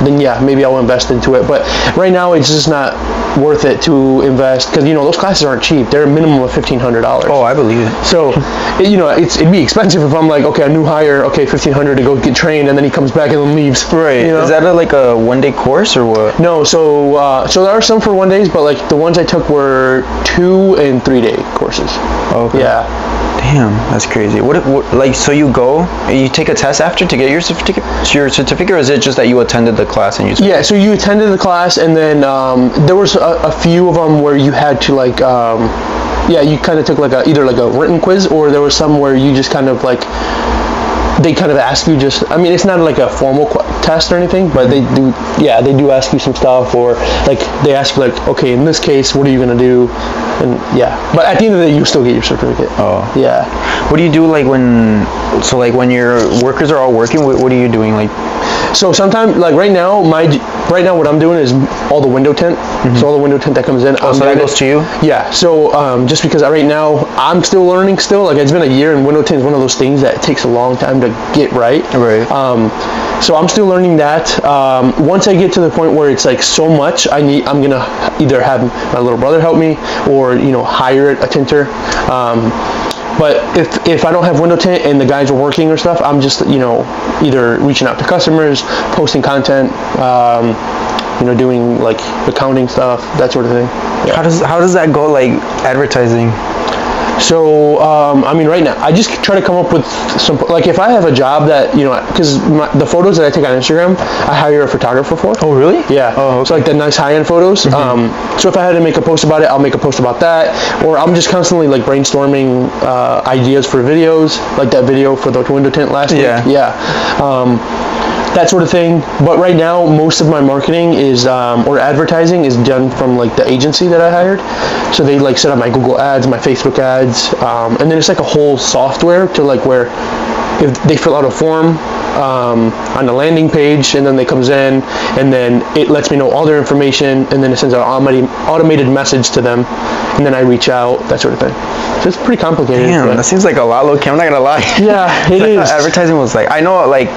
[SPEAKER 1] then yeah, maybe I'll invest into it. But right now, it's just not worth it to invest, because, you know, those classes aren't cheap. They're a minimum of $1,500.
[SPEAKER 2] Oh, I believe it.
[SPEAKER 1] So, you know, it'd be expensive if I'm like, okay, a new hire, okay, $1,500 to go get trained, and then he comes back and then leaves.
[SPEAKER 2] Right. You know? Is that like a one-day course or what?
[SPEAKER 1] No. So there are some for 1 days, but like the ones I took were 2 and 3 day courses.
[SPEAKER 2] Okay.
[SPEAKER 1] Yeah.
[SPEAKER 2] Damn, that's crazy. What like, so you take a test after to get your certificate, or is it just that you attended the class and you took
[SPEAKER 1] Yeah, so you attended the class, and then there was a few of them where you had to like, you kind of took like either like a written quiz, or there was some where you just kind of like, they kind of ask you just, I mean, it's not like a formal test or anything, but they do ask you some stuff, or like they ask you like, okay, in this case, what are you gonna do? And but at the end of the day, you still get your certificate.
[SPEAKER 2] Oh.
[SPEAKER 1] Yeah.
[SPEAKER 2] What do you do like when your workers are all working? What are you doing like?
[SPEAKER 1] So sometimes, like right now, what I'm doing is all the window tint. So all the window tint that comes in.
[SPEAKER 2] So that goes to you?
[SPEAKER 1] Yeah. So just because right now I'm still learning. Like it's been a year, and window tint is one of those things that takes a long time to get right.
[SPEAKER 2] Right.
[SPEAKER 1] So I'm still learning that. Once I get to the point where it's like so much, I'm gonna either have my little brother help me, or hire a tinter. But if I don't have window tint and the guys are working or stuff, I'm just either reaching out to customers, posting content, doing like accounting stuff, that sort of thing. Yeah.
[SPEAKER 2] How does that go, like advertising?
[SPEAKER 1] So I mean, right now I just try to come up with some, like if I have a job that because the photos that I take on Instagram, I hire a photographer for.
[SPEAKER 2] Oh really?
[SPEAKER 1] Yeah.
[SPEAKER 2] Oh, okay.
[SPEAKER 1] So like the nice high-end photos. So if I had to make a post about it, I'll make a post about that, or I'm just constantly like brainstorming ideas for videos, like that video for the window tint last week. Yeah. That sort of thing. But right now, most of my marketing is or advertising is done from like the agency that I hired. So they like set up my Google ads, my Facebook ads, and then it's like a whole software to like where if they fill out a form on the landing page, and then they comes in, and then it lets me know all their information, and then it sends an automated message to them, and then I reach out, that sort of thing. So it's pretty complicated.
[SPEAKER 2] Damn, that seems like a lot, low-key. I'm not gonna lie.
[SPEAKER 1] Yeah, it is.
[SPEAKER 2] Advertising was like, I know like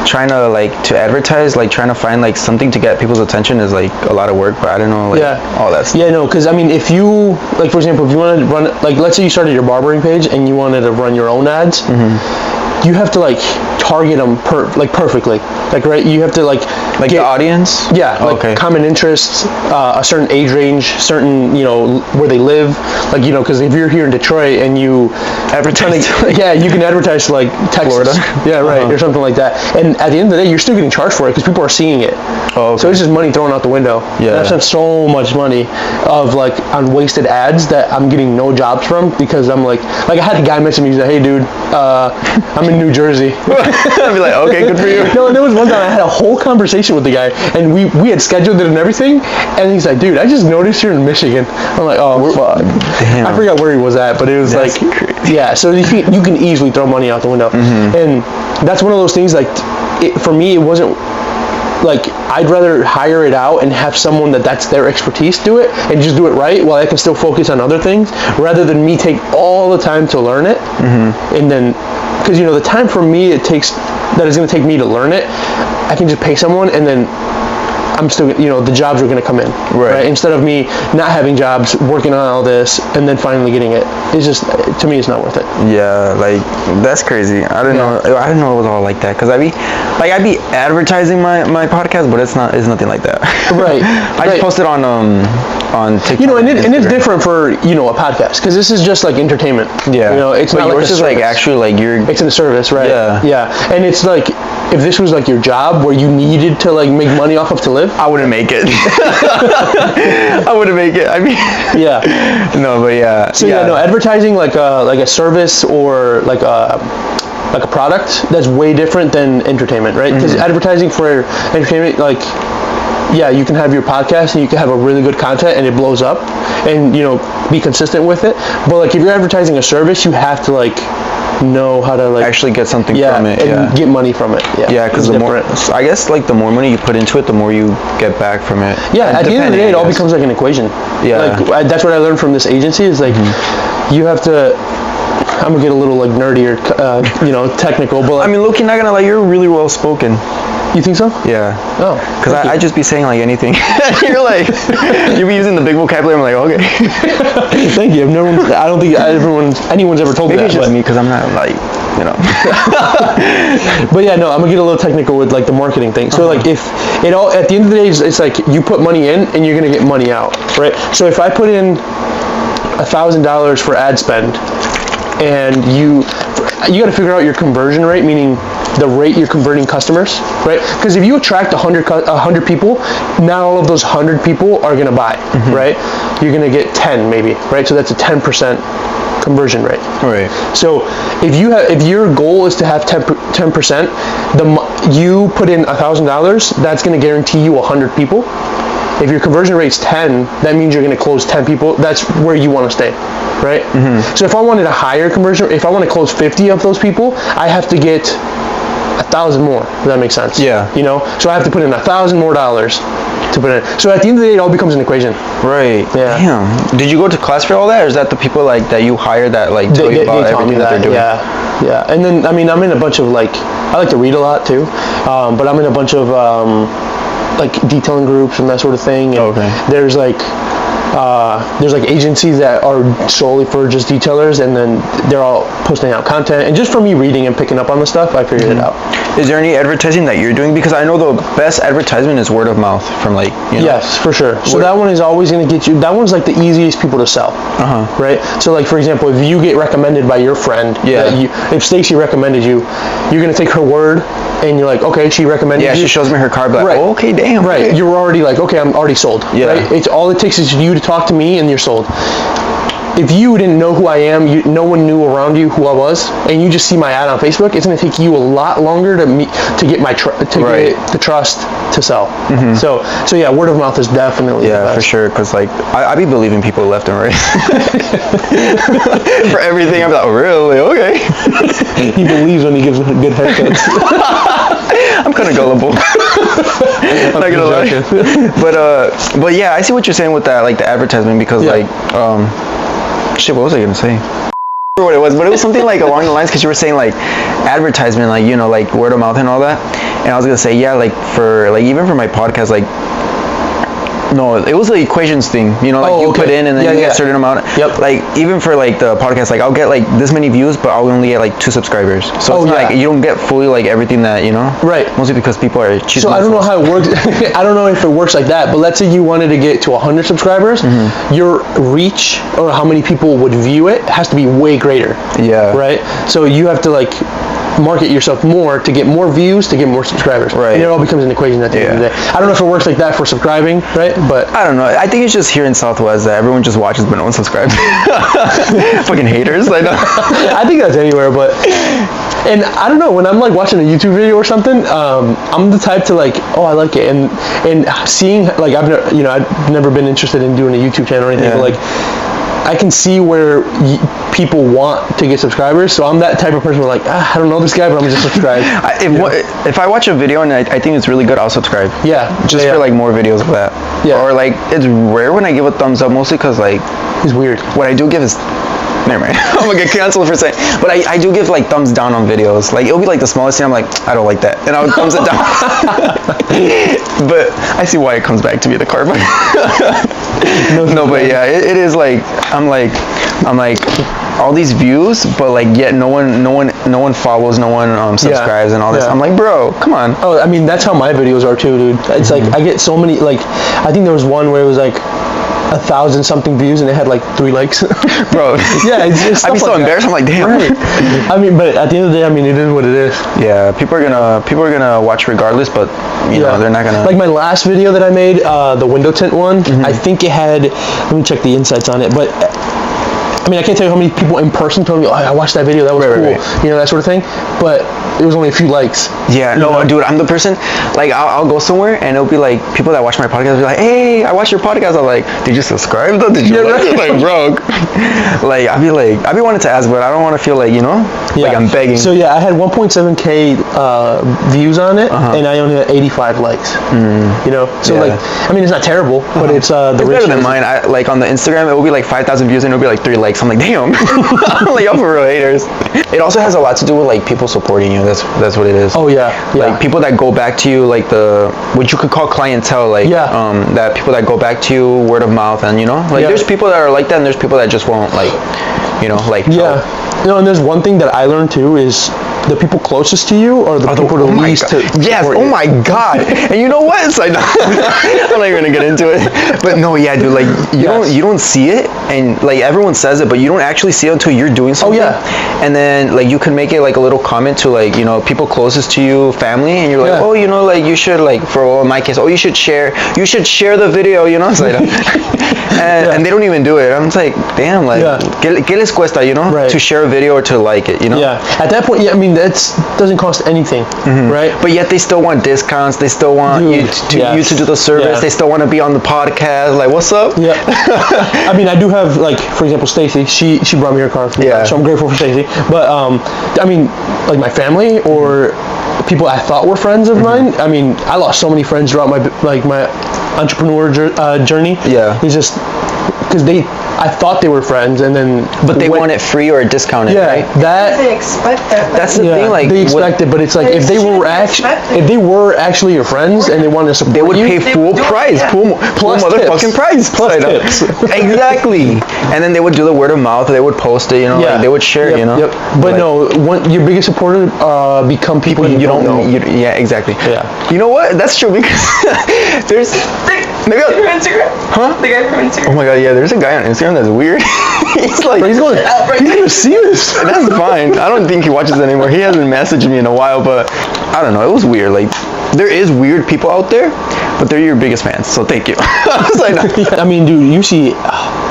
[SPEAKER 2] trying to advertise, like trying to find like something to get people's attention is like a lot of work, but I don't know like all that stuff.
[SPEAKER 1] Yeah, no, because I mean, if you like, for example, if you wanted to run, like let's say you started your barbering page and you wanted to run your own ads, you have to like target them perfectly, like right, you have to like
[SPEAKER 2] get the audience,
[SPEAKER 1] common interests, a certain age range, certain where they live, like because if you're here in Detroit and you
[SPEAKER 2] advertise,
[SPEAKER 1] you can advertise to like Texas,
[SPEAKER 2] Florida,
[SPEAKER 1] or something like that, and at the end of the day you're still getting charged for it because people are seeing it. So it's just money thrown out the window. And I've spent so much money on wasted ads that I'm getting no jobs from, because I'm like I had a guy message me, he's like, hey dude, I'm in New Jersey.
[SPEAKER 2] I'd be like, okay, good for you.
[SPEAKER 1] No, there was one time I had a whole conversation with the guy, and we had scheduled it and everything, and he's like, dude, I just noticed you're in Michigan. I'm like, oh fuck.
[SPEAKER 2] Damn.
[SPEAKER 1] I forgot where he was at, but it was
[SPEAKER 2] that's
[SPEAKER 1] like
[SPEAKER 2] crazy.
[SPEAKER 1] So you can easily throw money out the window. And that's one of those things, like for me it wasn't like, I'd rather hire it out and have someone that's their expertise do it and just do it right, while I can still focus on other things, rather than me take all the time to learn it. And then because the time for me that is going to take me to learn it, I can just pay someone, and then I'm still, the jobs are going to come in, right? Instead of me not having jobs, working on all this, and then finally getting it. It's just, to me, it's not worth it.
[SPEAKER 2] Yeah, like that's crazy. I didn't know it was all like that, because I'd be advertising my podcast, but it's nothing like that.
[SPEAKER 1] Right.
[SPEAKER 2] I just posted on TikTok.
[SPEAKER 1] And it's different for a podcast, because this is just like entertainment.
[SPEAKER 2] Yeah.
[SPEAKER 1] It's
[SPEAKER 2] but
[SPEAKER 1] not
[SPEAKER 2] yours is like actually like
[SPEAKER 1] it's in a service, right? Yeah. And it's like, if this was like your job where you needed to like make money off of to live,
[SPEAKER 2] I wouldn't make it. I wouldn't make it. I mean, no, but yeah.
[SPEAKER 1] So advertising like a service or like a product, that's way different than entertainment, right? Because advertising for entertainment, like, you can have your podcast and you can have a really good content and it blows up, and be consistent with it. But like, if you're advertising a service, you have to like know how to like
[SPEAKER 2] actually get something from it,
[SPEAKER 1] and get money from it.
[SPEAKER 2] Because the more, I guess, like the more money you put into it, the more you get back from it.
[SPEAKER 1] At the end of the day, it all becomes like an equation. Like that's what I learned from this agency, is like you have to, I'm gonna get a little like nerdy or technical, but like,
[SPEAKER 2] I mean, look, you're not gonna lie, you're really well spoken.
[SPEAKER 1] You think so?
[SPEAKER 2] Yeah.
[SPEAKER 1] Oh.
[SPEAKER 2] Because I just be saying like anything. You're like, you be using the big vocabulary. I'm like, okay.
[SPEAKER 1] Thank you. I don't think anyone's ever told me that.
[SPEAKER 2] Maybe it's just me, because I'm not like,
[SPEAKER 1] But I'm gonna get a little technical with like the marketing thing. So like, if it all, at the end of the day, it's like you put money in and you're gonna get money out, right? So if I put in $1,000 for ad spend, and you got to figure out your conversion rate, meaning the rate you're converting customers, right? Because if you attract 100 people, not all of those 100 people are gonna buy, right? You're gonna get 10 maybe, right? So that's a 10% conversion rate.
[SPEAKER 2] Right.
[SPEAKER 1] So if your goal is to have 10%, you put in $1,000, that's gonna guarantee you 100 people. If your conversion rate's 10, that means you're gonna close 10 people. That's where you wanna stay, right? So if I wanted a higher conversion, if I want to close 50 of those people, I have to get 1,000 more. Does that make sense?
[SPEAKER 2] Yeah.
[SPEAKER 1] You know, so I have to put in $1,000 more to put in. So at the end of the day, it all becomes an equation.
[SPEAKER 2] Right.
[SPEAKER 1] Yeah.
[SPEAKER 2] Damn. Did you go to class for all that, or is that the people like that you hire that like tell you about everything that they're doing?
[SPEAKER 1] Yeah. Yeah. And then I'm in a bunch of like, I like to read a lot too, but I'm in a bunch of like detailing groups and that sort of thing. And there's like agencies that are solely for just detailers, and then they're all posting out content. And just from me reading and picking up on the stuff, I figured it out.
[SPEAKER 2] Is there any advertising that you're doing? Because I know the best advertisement is word of mouth from like, you know.
[SPEAKER 1] Yes, for sure. So that one is always going to get you, that one's like the easiest people to sell, right? So like, for example, if you get recommended by your friend, if Stacy recommended you, you're going to take her word, and you're like, okay, she recommended you.
[SPEAKER 2] Yeah, she shows me her card, but like, oh, okay, damn.
[SPEAKER 1] Right,
[SPEAKER 2] okay.
[SPEAKER 1] You're already like, okay, I'm already sold.
[SPEAKER 2] Yeah.
[SPEAKER 1] Right? It's all it takes is you to talk to me, and you're sold. If you didn't know who I am, no one knew around you who I was, and you just see my ad on Facebook, it's going to take you a lot longer to get get the trust to sell. So yeah, word of mouth is definitely the best.
[SPEAKER 2] For sure. Because like I be believing people left and right for everything. I'm like, oh, really? Okay.
[SPEAKER 1] He believes when he gives good haircuts.
[SPEAKER 2] I'm kind of gullible. Not gonna lie. But yeah, I see what you're saying with that, like the advertisement, because like shit, what was I gonna say? I don't remember what it was, but it was something like along the lines, because you were saying like advertisement, like, you know, like word of mouth and all that. And I was gonna say, yeah, like for like even for my podcast, like no, it was the equations thing, you know, like put in and then you get a certain amount. Like even for like the podcast, like I'll get like this many views, but I'll only get like 2 subscribers. So it's not like you don't get fully like everything that, you know. Right. Mostly because people are cheating.
[SPEAKER 1] So I don't know how it works. I don't know if it works like that, but let's say you wanted to get to 100 subscribers, your reach or how many people would view it has to be way greater. Yeah. Right. So you have to like market yourself more to get more views, to get more subscribers. Right. And it all becomes an equation at the end of the day. I don't know if it works like that for subscribing, right? But
[SPEAKER 2] I don't know. I think it's just here in Southwest that everyone just watches but no one subscribes. Fucking haters. I know.
[SPEAKER 1] I think that's anywhere, but and I don't know, when I'm like watching a YouTube video or something, I'm the type to like, oh, I like it, and seeing like I've never been interested in doing a YouTube channel or anything, but like I can see where people want to get subscribers, so I'm that type of person where like, I don't know this guy, but I'm just subscribed.
[SPEAKER 2] If I watch a video and I think it's really good, I'll subscribe.
[SPEAKER 1] Yeah.
[SPEAKER 2] Just for like more videos of that. Yeah. Or like, it's rare when I give a thumbs up, mostly because like,
[SPEAKER 1] it's weird.
[SPEAKER 2] What I do give is, never mind, I'm gonna get canceled for saying, but I do give like thumbs down on videos. Like it'll be like the smallest thing, I'm like, I don't like that, and I'll thumbs it down. But I see why it comes back to me, the karma. But yeah, it is like, I'm like all these views, but like yet no one follows, no one subscribes and all this. I'm like, bro, come on.
[SPEAKER 1] Oh, I mean, that's how my videos are too, dude. It's like I get so many, like I think there was one where it was like 1,000 something views and it had like 3 likes.
[SPEAKER 2] Bro.
[SPEAKER 1] Yeah, it's
[SPEAKER 2] I'd be so embarrassed. I'm like, damn.
[SPEAKER 1] Right. I mean, but at the end of the day, I mean, it is what it is.
[SPEAKER 2] Yeah, people are gonna watch regardless, but you know, they're not gonna.
[SPEAKER 1] Like my last video that I made, the window tint one, I think it had, let me check the insights on it, but I mean, I can't tell you how many people in person told me, oh, I watched that video, that was cool, you know, that sort of thing, but it was only a few likes.
[SPEAKER 2] Yeah, no, dude, I'm the person, like, I'll go somewhere, and it'll be like, people that watch my podcast will be like, hey, I watched your podcast. I'm like, did you subscribe though? Did you like it? Like, bro, like, I'd be wanting to ask, but I don't want to feel like, you know, like I'm begging.
[SPEAKER 1] So yeah, I had 1.7K views on it, and I only had 85 likes, you know, so like, I mean, it's not terrible, but it's the
[SPEAKER 2] it's better than mine. Like, on the Instagram, it will be like 5,000 views, and it'll be like 3 likes. I'm like, damn. I'm like, y'all for real haters. It also has a lot to do with like people supporting you. That's what it is.
[SPEAKER 1] Oh yeah.
[SPEAKER 2] Like people that go back to you, like what you could call clientele, like that people that go back to you word of mouth, and you know, like there's people that are like that, and there's people that just won't, like, you know, like
[SPEAKER 1] help. You know, and there's one thing that I learned too is the people closest to you or the people the least to
[SPEAKER 2] Yes,
[SPEAKER 1] support
[SPEAKER 2] oh
[SPEAKER 1] you?
[SPEAKER 2] my God. And you know what? It's like, I'm not even gonna get into it. But no, yeah, dude, like you don't see it, and like everyone says it, but you don't actually see it until you're doing something.
[SPEAKER 1] Oh yeah.
[SPEAKER 2] And then like you can make it like a little comment to like, you know, people closest to you, family, and you're like, oh, you know, like you should like, for my case, you should share the video, you know. It's like, and they don't even do it. I'm just like, damn, like, ¿qué les cuesta, you know, to share a video or to like it, you know?
[SPEAKER 1] Yeah. At that point, I mean, that doesn't cost anything, right?
[SPEAKER 2] But yet they still want discounts. They still want you to do the service. Yeah. They still want to be on the podcast. Like, what's up?
[SPEAKER 1] Yeah. I mean, I do have, like, for example, Stacy. She brought me her car.
[SPEAKER 2] Yeah.
[SPEAKER 1] So I'm grateful for Stacy. But I mean, like my family or people I thought were friends of mine. I mean, I lost so many friends throughout my entrepreneur journey.
[SPEAKER 2] Yeah.
[SPEAKER 1] It's just because I thought they were friends, and then
[SPEAKER 2] but they want it free or discounted, right?
[SPEAKER 3] They expect that.
[SPEAKER 2] That's the thing. Like
[SPEAKER 1] they expect it, but it's like if they were actually your friends and they wanted to support
[SPEAKER 2] they would
[SPEAKER 1] you,
[SPEAKER 2] pay full price, full motherfucking price,
[SPEAKER 1] plus tips.
[SPEAKER 2] Exactly. And then they would do the word of mouth. They would post it, you know. Like they would share, you know.
[SPEAKER 1] But like, your biggest supporter become people you don't know.
[SPEAKER 2] Yeah, exactly.
[SPEAKER 1] Yeah.
[SPEAKER 2] You know what? That's true because there's.
[SPEAKER 3] The guy from Instagram?
[SPEAKER 2] Huh?
[SPEAKER 3] The guy from Instagram?
[SPEAKER 2] Oh my God, yeah, there's a guy on Instagram that's weird. He's like...
[SPEAKER 1] He's gonna see this.
[SPEAKER 2] That's fine. I don't think he watches it anymore. He hasn't messaged me in a while, but I don't know. It was weird. Like, there is weird people out there, but they're your biggest fans, so thank you. I was like,
[SPEAKER 1] I mean, dude, you see...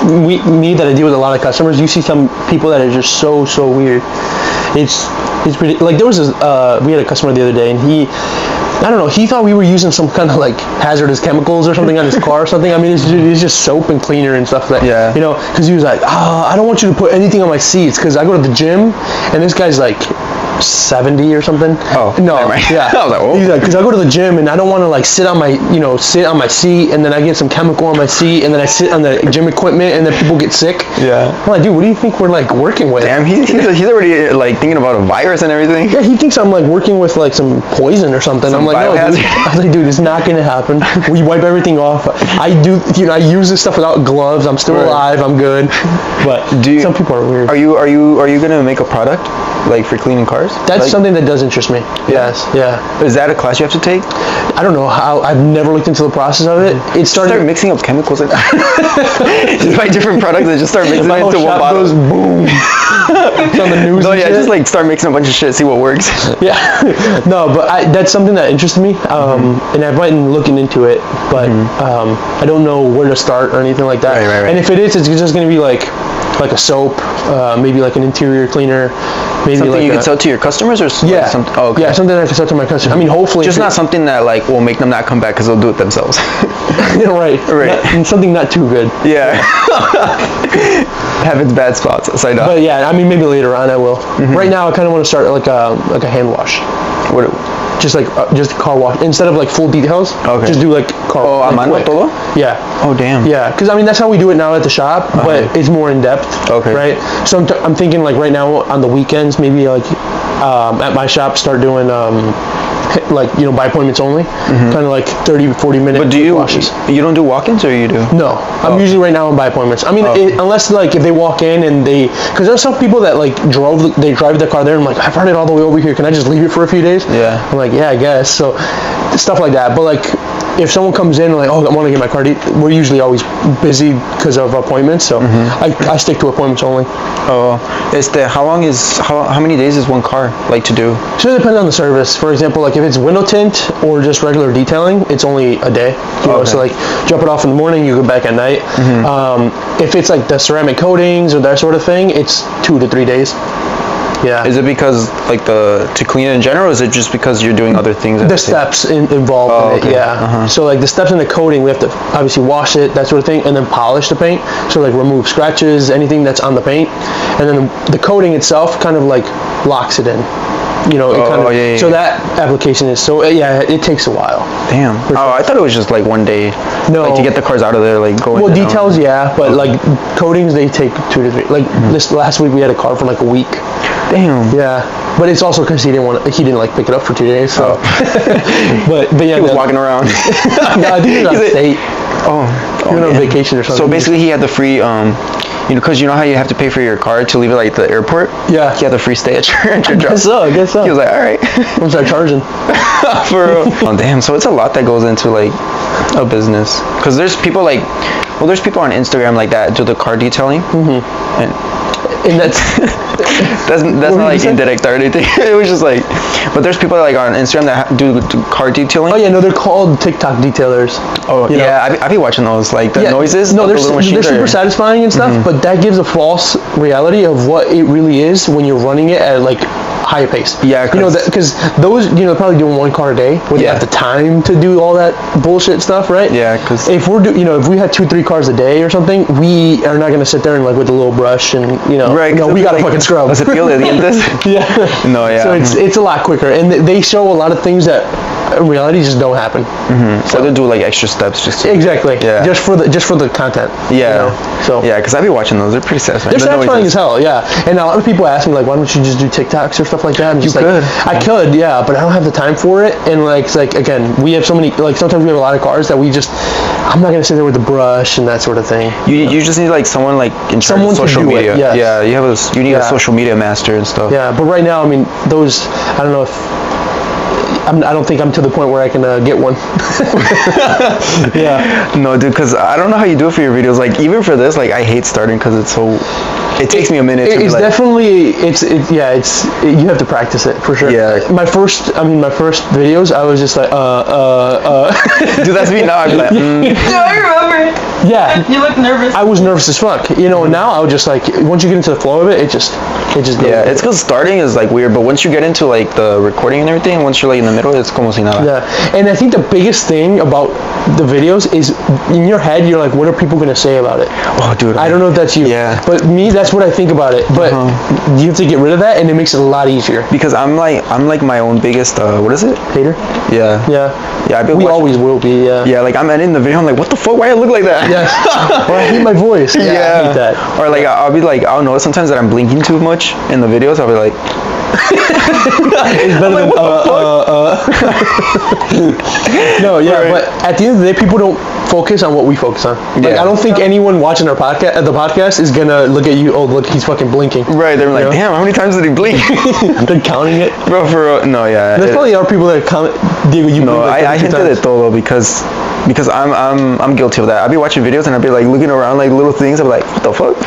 [SPEAKER 1] me that I deal with a lot of customers, you see some people that are just so weird. It's pretty... Like, there was this... we had a customer the other day, and I don't know, he thought we were using some kind of like hazardous chemicals or something on his car or something. I mean, it's just soap and cleaner and stuff like that. You know, because he was like, I don't want you to put anything on my seats because I go to the gym and this guy's like 70 or something.
[SPEAKER 2] Oh,
[SPEAKER 1] no,
[SPEAKER 2] yeah. I was like, oh.
[SPEAKER 1] He's like, because I go to the gym and I don't want to like sit on my seat and then I get some chemical on my seat and then I sit on the gym equipment and then people get sick.
[SPEAKER 2] Yeah.
[SPEAKER 1] I'm like, dude, what do you think we're like working with?
[SPEAKER 2] Damn, he's already like thinking about a virus and everything.
[SPEAKER 1] Yeah, he thinks I'm like working with like some poison or something. I'm like, no, dude. I was like, dude, it's not gonna happen. We wipe everything off. I use this stuff without gloves. I'm still alive. I'm good. But some people are weird.
[SPEAKER 2] Are you gonna make a product like for cleaning cars?
[SPEAKER 1] That's something that does interest me. Yes. Yeah.
[SPEAKER 2] Is that a class you have to take?
[SPEAKER 1] I don't know how. I've never looked into the process of it. It started.
[SPEAKER 2] Start mixing up chemicals. Just buy different products and just start mixing it into one bottle.
[SPEAKER 1] Goes boom. It's on the news.
[SPEAKER 2] No, yeah, just like start mixing a bunch of shit, see what works.
[SPEAKER 1] Yeah. No, but that's something that interested me, and I've been looking into it, but I don't know where to start or anything like that.
[SPEAKER 2] Right.
[SPEAKER 1] And if it is, it's just gonna be like a soap, maybe like an interior cleaner, maybe
[SPEAKER 2] something
[SPEAKER 1] like
[SPEAKER 2] you can sell to your customers, or
[SPEAKER 1] yeah,
[SPEAKER 2] something. Oh, okay.
[SPEAKER 1] Yeah, something I can sell to my customers. I mean, hopefully,
[SPEAKER 2] just not something that like will make them not come back because they'll do it themselves.
[SPEAKER 1] right. And something not too good.
[SPEAKER 2] Yeah. Have its bad spots.
[SPEAKER 1] But yeah, I mean, maybe later on I will. Right now, I kind of want to start like a hand wash.
[SPEAKER 2] What?
[SPEAKER 1] Just car wash instead of like full details. Okay. Just do like car.
[SPEAKER 2] Oh, a mano todo?
[SPEAKER 1] Yeah.
[SPEAKER 2] Oh, damn.
[SPEAKER 1] Yeah, because I mean that's how we do it now at the shop, but it's more in depth.
[SPEAKER 2] Okay.
[SPEAKER 1] Right. So I'm thinking like right now on the weekends, maybe like at my shop start doing like by appointments only, kind of like 30-40 minute
[SPEAKER 2] but do you
[SPEAKER 1] washes.
[SPEAKER 2] You don't do walk-ins, or you do?
[SPEAKER 1] No, I'm usually right now on by appointments. I mean, unless like if they walk in and because there's some people that like drive their car there and I'm like, I brought it all the way over here, can I just leave it for a few days?
[SPEAKER 2] Yeah.
[SPEAKER 1] I'm like, yeah, I guess. So stuff like that. But like if someone comes in and like, I want to get my car, we're usually always busy because of appointments, so I stick to appointments only.
[SPEAKER 2] Oh, how many days is one car like to do? So
[SPEAKER 1] it depends on the service. For example, like if it's window tint or just regular detailing, it's only a day. So like drop it off in the morning, you go back at night. If it's like the ceramic coatings or that sort of thing, it's 2 to 3 days. Yeah.
[SPEAKER 2] Is it because like to clean it in general, or is it just because you're doing other things?
[SPEAKER 1] The steps involved in it, yeah. So like the steps in the coating, we have to obviously wash it, that sort of thing, and then polish the paint. So like remove scratches, anything that's on the paint, and then the coating itself kind of like locks it in. So that application is it takes a while.
[SPEAKER 2] Damn. Oh, I thought it was just like one day. No. Like to get the cars out of there, like going.
[SPEAKER 1] Well, details, but like coatings, they take 2 to 3. Like this last week, we had a car for like a week.
[SPEAKER 2] Damn.
[SPEAKER 1] Yeah. But it's also because he didn't like pick it up for 2 days. So, but yeah,
[SPEAKER 2] he was walking around.
[SPEAKER 1] No, I think he was out of state. He went on vacation or something.
[SPEAKER 2] So basically, he had the free, because you know how you have to pay for your car to leave it like the airport.
[SPEAKER 1] Yeah.
[SPEAKER 2] He had the free stay at your job.
[SPEAKER 1] I guess so.
[SPEAKER 2] He was like, all right.
[SPEAKER 1] I'm gonna start charging.
[SPEAKER 2] For real. Oh damn. So it's a lot that goes into like a business. Because there's people there's people on Instagram like that do the car detailing. And that's not like indirect or anything. It was just like, but there's people like on Instagram that do car detailing.
[SPEAKER 1] Oh yeah, no, they're called TikTok detailers.
[SPEAKER 2] Oh yeah, I be watching those, like the noises.
[SPEAKER 1] No, they're super satisfying and stuff, but that gives a false reality of what it really is when you're running it at like high pace.
[SPEAKER 2] Yeah,
[SPEAKER 1] because those, they're probably doing one car a day where they have the time to do all that bullshit stuff, right?
[SPEAKER 2] Yeah, because
[SPEAKER 1] if we're if we had 2-3 cars a day or something, we are not gonna sit there and like with a little brush and
[SPEAKER 2] right.
[SPEAKER 1] No, we gotta fucking scrub.
[SPEAKER 2] Does it feel the dientes?
[SPEAKER 1] Yeah.
[SPEAKER 2] No, yeah.
[SPEAKER 1] So it's a lot quicker, and they show a lot of things that in reality just don't happen.
[SPEAKER 2] So they do like extra steps just to,
[SPEAKER 1] exactly. Yeah. Just for the content.
[SPEAKER 2] Yeah.
[SPEAKER 1] So
[SPEAKER 2] yeah, because I be watching those. They're pretty satisfying.
[SPEAKER 1] They're satisfying as hell. Yeah. And a lot of people ask me like, why don't you just do TikToks or stuff like that? I'm just I could, yeah, but I don't have the time for it. And like it's like again, we have so many, like sometimes we have a lot of cars that I'm not gonna sit there with the brush and that sort of thing.
[SPEAKER 2] You just need like someone like in charge of social media.
[SPEAKER 1] Yes.
[SPEAKER 2] Yeah. You need a social media master and stuff.
[SPEAKER 1] Yeah, but right now, I mean, I don't know if. I don't think I'm to the point where I can get one. Yeah.
[SPEAKER 2] No, dude, because I don't know how you do it for your videos. Like, even for this, like, I hate starting because it takes me a minute to
[SPEAKER 1] it's
[SPEAKER 2] be like...
[SPEAKER 1] definitely, you have to practice it, for sure.
[SPEAKER 2] Yeah.
[SPEAKER 1] My first videos, I was just like,
[SPEAKER 2] Dude, that's me now. I'd be like,
[SPEAKER 3] No, I remember.
[SPEAKER 1] Yeah.
[SPEAKER 3] You look nervous.
[SPEAKER 1] I was nervous as fuck. And now I would just like, once you get into the flow of it, it just goes.
[SPEAKER 2] Yeah, it's because starting is like weird, but once you get into like the recording and everything, once you're like in the middle, it's como si nada.
[SPEAKER 1] Yeah, and I think the biggest thing about the videos is in your head, you're like, what are people going to say about it?
[SPEAKER 2] Oh, dude.
[SPEAKER 1] I don't know if that's you.
[SPEAKER 2] Yeah.
[SPEAKER 1] But me, that's what I think about it. But you have to get rid of that, and it makes it a lot easier.
[SPEAKER 2] Because I'm like my own biggest, what is it?
[SPEAKER 1] Hater?
[SPEAKER 2] Yeah.
[SPEAKER 1] Yeah.
[SPEAKER 2] Yeah,
[SPEAKER 1] we always will be, yeah.
[SPEAKER 2] Yeah, like I'm editing the video, I'm like, what the fuck? Why I look like that?
[SPEAKER 1] Yes. Or I hate my voice. Yeah. I hate that.
[SPEAKER 2] Or like I'll be like, I'll notice sometimes that I'm blinking too much in the videos. I'll be like,
[SPEAKER 1] it's better than No, yeah, right. But at the end of the day, people don't focus on what we focus on. Like, I don't think anyone watching the podcast is gonna look at you. Oh, look, he's fucking blinking.
[SPEAKER 2] Right? They're like, damn, how many times did he blink?
[SPEAKER 1] They're counting it,
[SPEAKER 2] bro. For no, yeah.
[SPEAKER 1] There's probably other people that count. Diego, you
[SPEAKER 2] no,
[SPEAKER 1] blink like
[SPEAKER 2] I hinted it though because I'm guilty of that. I'll be watching videos and I'll be like looking around like little things. I'm like, what the fuck?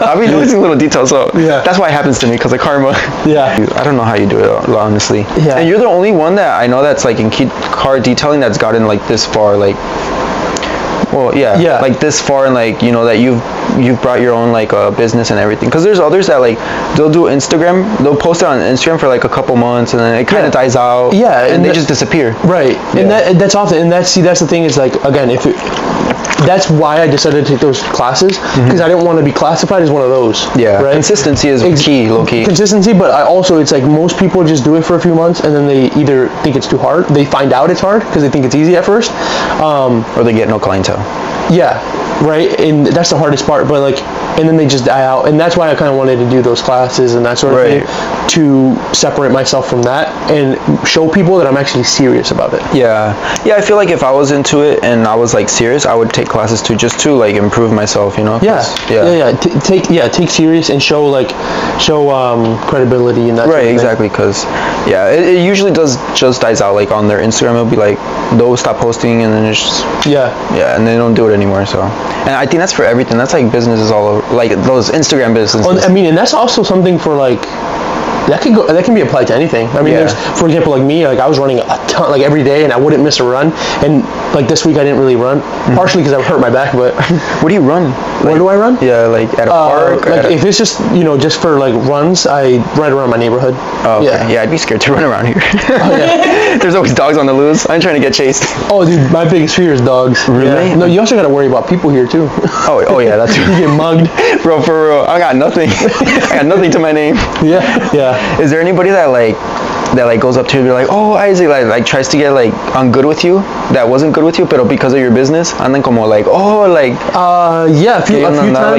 [SPEAKER 2] I'll be noticing little details. So that's why it happens to me because of karma. Yeah. I don't know how you do it honestly. Yeah. And you're the only one that I know that's like in car detailing that's gotten like this far. Like, well, yeah. Like this far and like that you've brought your own like business and everything. Because there's others that like they'll do Instagram. They'll post it on Instagram for like a couple months and then it kind of dies out. Yeah. And they just disappear.
[SPEAKER 1] Right. And that's often. And that's the thing is like again that's why I decided to take those classes because I didn't want to be classified as one of those. Yeah. Right?
[SPEAKER 2] Consistency is key, low key.
[SPEAKER 1] Consistency, but it's like most people just do it for a few months and then they either think it's too hard, they find out it's hard because they think it's easy at first,
[SPEAKER 2] or they get no clientele.
[SPEAKER 1] Yeah. Right, and that's the hardest part. But like, and then they just die out, and that's why I kind of wanted to do those classes and that sort of thing to separate myself from that and show people that I'm actually serious about it.
[SPEAKER 2] Yeah, I feel like if I was into it and I was like serious, I would take classes too, just to like improve myself,
[SPEAKER 1] Take serious and show credibility and that.
[SPEAKER 2] Right, exactly, because it usually just dies out. Like on their Instagram, it'll be like they'll stop posting and then it's just and they don't do it anymore. So, and I think that's for everything. That's like businesses all over, like those Instagram businesses.
[SPEAKER 1] Well, I mean, and that's also something for like that can be applied to anything. I mean, there's, for example, like me, like I was running a ton, like every day, and I wouldn't miss a run. And like this week, I didn't really run, partially because I hurt my back. But
[SPEAKER 2] what do you run?
[SPEAKER 1] Where do I run?
[SPEAKER 2] Yeah, like at a park.
[SPEAKER 1] Like if it's just just for like runs, I ride around my neighborhood.
[SPEAKER 2] Oh, okay. Yeah, I'd be scared to run around here. There's always dogs on the loose. I'm trying to get chased.
[SPEAKER 1] Oh, dude, my biggest fear is dogs.
[SPEAKER 2] Really?
[SPEAKER 1] Yeah. No, you also got to worry about people here too.
[SPEAKER 2] Oh yeah, that's
[SPEAKER 1] you get mugged,
[SPEAKER 2] bro. For real, I got nothing. I got nothing to my name. Yeah. Is there anybody that goes up to you and be like, oh, Isaac, like tries to get like on good with you that wasn't good with you, but because of your business, and then como like, oh, like
[SPEAKER 1] a few times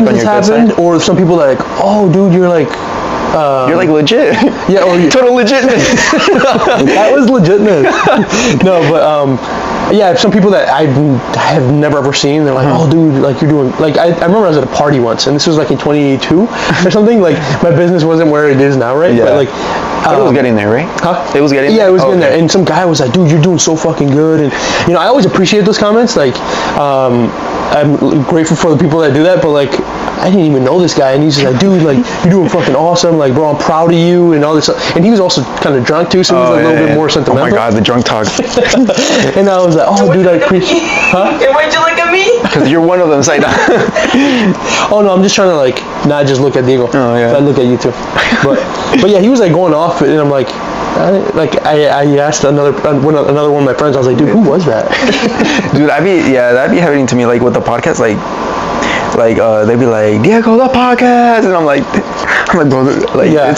[SPEAKER 1] it's happened, or some people that like, oh, dude, you're like
[SPEAKER 2] You're like legit.
[SPEAKER 1] Yeah,
[SPEAKER 2] total legitness.
[SPEAKER 1] That was legitness. No, but yeah, some people that I have never ever seen, they're like, oh, dude, like you're doing, like I remember I was at a party once, and this was like in 2022 or something. Like my business wasn't where it is now, right?
[SPEAKER 2] Yeah.
[SPEAKER 1] But like,
[SPEAKER 2] it was getting there, right?
[SPEAKER 1] Huh?
[SPEAKER 2] It was getting there?
[SPEAKER 1] Yeah, it was getting
[SPEAKER 2] okay.
[SPEAKER 1] there. And some guy was like, dude, you're doing so fucking good. And, you know, I always appreciate those comments. Like, I'm grateful for the people that do that. But, like, I didn't even know this guy. And he's just like, dude, like, you're doing fucking awesome. Like, bro, I'm proud of you and all this stuff. And he was also kind of drunk, too. So he was a little bit more sentimental.
[SPEAKER 2] Oh, my God, the drunk talk.
[SPEAKER 1] And I was like, oh, dude, I appreciate Huh?
[SPEAKER 3] And why'd you look at me?
[SPEAKER 2] Because you're one of them, Saida.
[SPEAKER 1] Oh, no, I'm just trying to, like, not just look at Diego.
[SPEAKER 2] Oh, yeah.
[SPEAKER 1] I look at you, too. But yeah, he was, like, going off. And I'm like... I asked another one of my friends. I was like, dude, who was that?
[SPEAKER 2] Dude, that'd be happening to me, like with the podcast, like they'd be like, Diego, the podcast, and I'm like, bro, like,
[SPEAKER 1] yeah.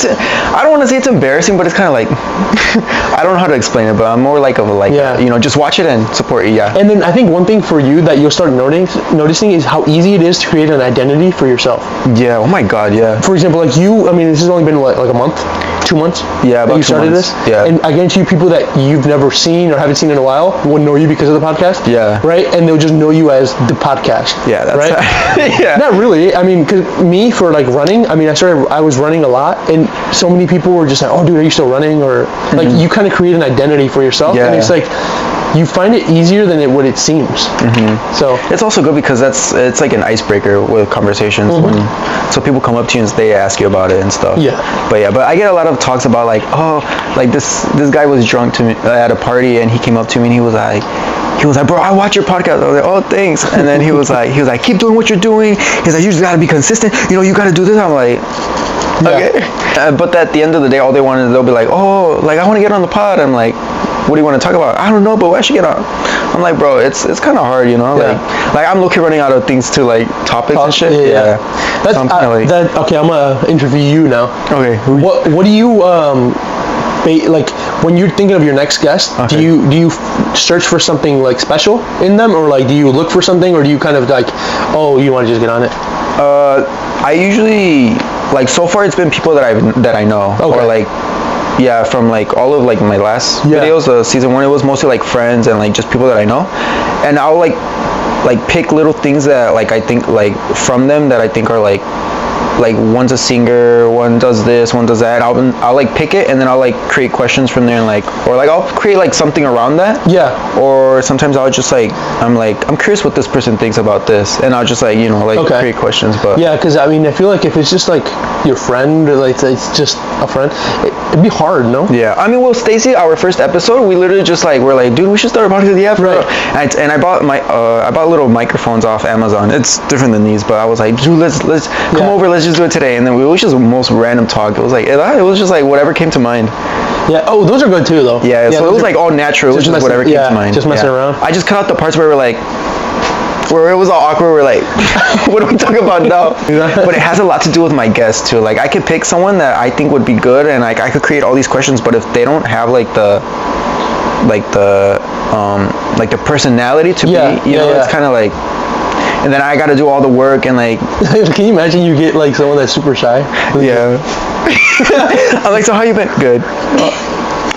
[SPEAKER 2] I don't want to say it's embarrassing, but it's kind of like, I don't know how to explain it, but I'm more like you know, just watch it and support it, yeah.
[SPEAKER 1] And then I think one thing for you that you'll start noticing is how easy it is to create an identity for yourself.
[SPEAKER 2] Yeah, oh my God, yeah.
[SPEAKER 1] For example, like you, I mean, this has only been like a month? 2 months?
[SPEAKER 2] Yeah, about
[SPEAKER 1] that you started
[SPEAKER 2] 2 months.
[SPEAKER 1] this?
[SPEAKER 2] Yeah.
[SPEAKER 1] And I guarantee you people that you've never seen or haven't seen in a while will know you because of the podcast.
[SPEAKER 2] Yeah.
[SPEAKER 1] Right? And they'll just know you as the podcast.
[SPEAKER 2] Yeah, that's
[SPEAKER 1] right.
[SPEAKER 2] Yeah.
[SPEAKER 1] Not really. I mean, because me, for like running, I mean, I was running a lot, and so many people were just like, oh, dude, are you still running? Or like, you kind of create an identity for yourself.
[SPEAKER 2] Yeah.
[SPEAKER 1] And it's like, you find it easier than what it seems. So
[SPEAKER 2] it's also good because it's like an icebreaker with conversations so people come up to you and they ask you about it and stuff.
[SPEAKER 1] Yeah.
[SPEAKER 2] But I get a lot of talks about like, oh, like this guy was drunk to me at a party, and he came up to me and he was like, bro, I watch your podcast. I was like, oh, thanks. And then he was like, keep doing what you're doing. He's like, you just gotta be consistent. You know, you gotta do this. I'm like, okay. But at the end of the day, all they want is they'll be like, oh, like I want to get on the pod. I'm like, what do you want to talk about? I don't know, but I should get on. I'm like, bro, it's kind of hard, you know.
[SPEAKER 1] Yeah.
[SPEAKER 2] Like I'm looking running out of things to like topics and shit. Yeah.
[SPEAKER 1] That's
[SPEAKER 2] so
[SPEAKER 1] okay. I'm gonna interview you now.
[SPEAKER 2] Okay.
[SPEAKER 1] What do you like when you're thinking of your next guest?
[SPEAKER 2] Okay.
[SPEAKER 1] Do you search for something like special in them, or like do you look for something, or do you kind of like, oh, you want to just get on it?
[SPEAKER 2] I usually, like, so far it's been people that I know,
[SPEAKER 1] okay.
[SPEAKER 2] or like, yeah, from like all of like my last videos, season 1, it was mostly like friends and like just people that I know, and I'll like pick little things that like I think like from them that I think are like one's a singer, one does this, one does that. I'll like pick it, and then I'll like create questions from there, and like, or like I'll create like something around that.
[SPEAKER 1] Yeah.
[SPEAKER 2] Or sometimes I'll just like, I'm curious what this person thinks about this, and I'll just like, you know, like create questions. But
[SPEAKER 1] yeah, because I mean, I feel like if it's just like your friend, or like it's just a friend, it'd be hard, no?
[SPEAKER 2] Yeah. I mean, well, Stacy, our first episode, we literally just like, we're like, dude, we should start a podcast. Yeah,
[SPEAKER 1] right.
[SPEAKER 2] And I bought little microphones off Amazon. It's different than these, but I was like, dude, let's come over, let's just do it today. And then it was just the most random talk. It was like, it was just like whatever came to mind.
[SPEAKER 1] Yeah. Oh, those are good too, though.
[SPEAKER 2] Yeah. So it was like all natural. It was just whatever came to mind.
[SPEAKER 1] Just messing around.
[SPEAKER 2] I just cut out the parts where we're like, where it was all awkward. We're like, what do we talk about now? But it has a lot to do with my guests too. Like I could pick someone that I think would be good, and like I could create all these questions. But if they don't have like the personality to be, you know, it's kind of like. And then I got to do all the work and like.
[SPEAKER 1] Can you imagine you get like someone that's super shy?
[SPEAKER 2] Yeah. I'm like, so how you been? Good.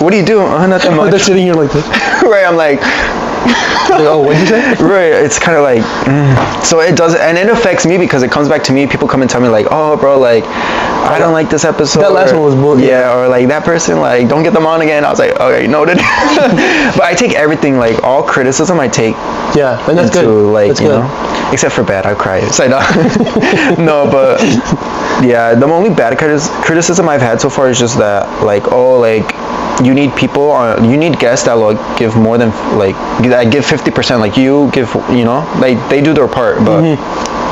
[SPEAKER 2] What do you do? Nothing much.
[SPEAKER 1] They're sitting here like this.
[SPEAKER 2] Right. I'm like.
[SPEAKER 1] Like, oh, what'd you say?
[SPEAKER 2] Right. It's kind of like. So it does, and it affects me because it comes back to me. People come and tell me like, oh, bro, like, I don't like this episode.
[SPEAKER 1] That last one was bullshit.
[SPEAKER 2] Yeah, or like that person, like, don't get them on again. I was like, okay, noted. But I take everything, like all criticism, I take.
[SPEAKER 1] Yeah, and that's
[SPEAKER 2] into,
[SPEAKER 1] good.
[SPEAKER 2] Like,
[SPEAKER 1] that's
[SPEAKER 2] you
[SPEAKER 1] good.
[SPEAKER 2] know, except for bad, I cry. It's like, no, but yeah, the only bad criticism I've had so far is just that, like, oh, like, you need you need guests that will give more than, like, that give 50%, like you give, you know, like they do their part, but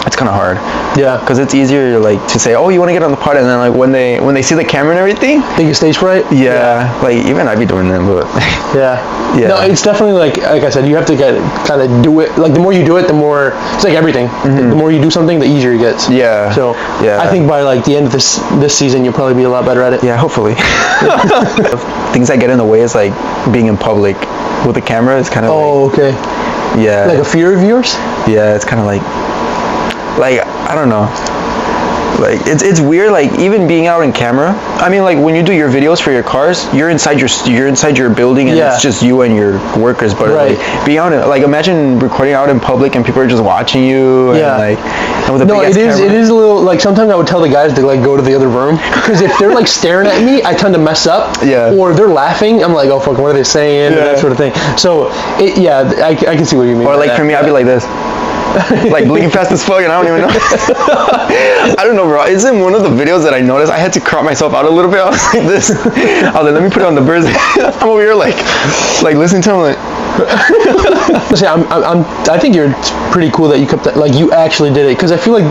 [SPEAKER 2] it's kind of hard.
[SPEAKER 1] Yeah.
[SPEAKER 2] Because it's easier, like, to say, oh, you want to get on the pod, and then, like, when they see the camera and everything.
[SPEAKER 1] Think you stage fright?
[SPEAKER 2] Yeah. Like, even I'd be doing that, but.
[SPEAKER 1] Yeah. No, it's definitely like I said, you have to kind of do it. Like, the more you do it, the more, it's like everything. The more you do something, the easier it gets.
[SPEAKER 2] Yeah.
[SPEAKER 1] So,
[SPEAKER 2] yeah.
[SPEAKER 1] I think by, like, the end of this season, you'll probably be a lot better at it.
[SPEAKER 2] Yeah, hopefully. Things that get in the way is, like, being in public with the camera is kind of
[SPEAKER 1] okay.
[SPEAKER 2] Yeah.
[SPEAKER 1] Like a fear of yours?
[SPEAKER 2] Yeah, it's kind of like, I don't know. Like it's weird, like even being out in camera. I mean, like when you do your videos for your cars, you're inside your building and it's just you and your workers. But like being out, like imagine recording out in public and people are just watching you. And like and with a big camera.
[SPEAKER 1] It is a little like sometimes I would tell the guys to like go to the other room because if they're like staring at me, I tend to mess up. Or they're laughing, I'm like, oh fuck, what are they saying? And that sort of thing. So I can see what you mean.
[SPEAKER 2] Or like for me, I'd be like this. Like blinking fast as fuck and I don't even know. I don't know, bro. It's in one of the videos that I noticed I had to crop myself out a little bit. I was like this. I was like, let me put it on the birds. I'm over here like listening to him like.
[SPEAKER 1] I think you're pretty cool that you kept that, like you actually did it, because I feel like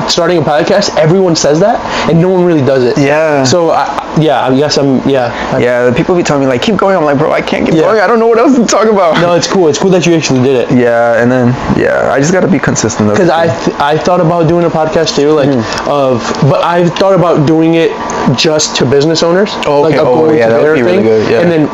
[SPEAKER 1] starting a podcast, everyone says that and no one really does it. So I guess the people be telling me like keep going. I'm like, bro, I can't keep going. I don't know what else to talk about. No, it's cool that you actually did it.
[SPEAKER 2] And then I just got to be consistent,
[SPEAKER 1] because I thought about doing a podcast too, like but I thought about doing it just to business owners.
[SPEAKER 2] That would be really good.
[SPEAKER 1] And then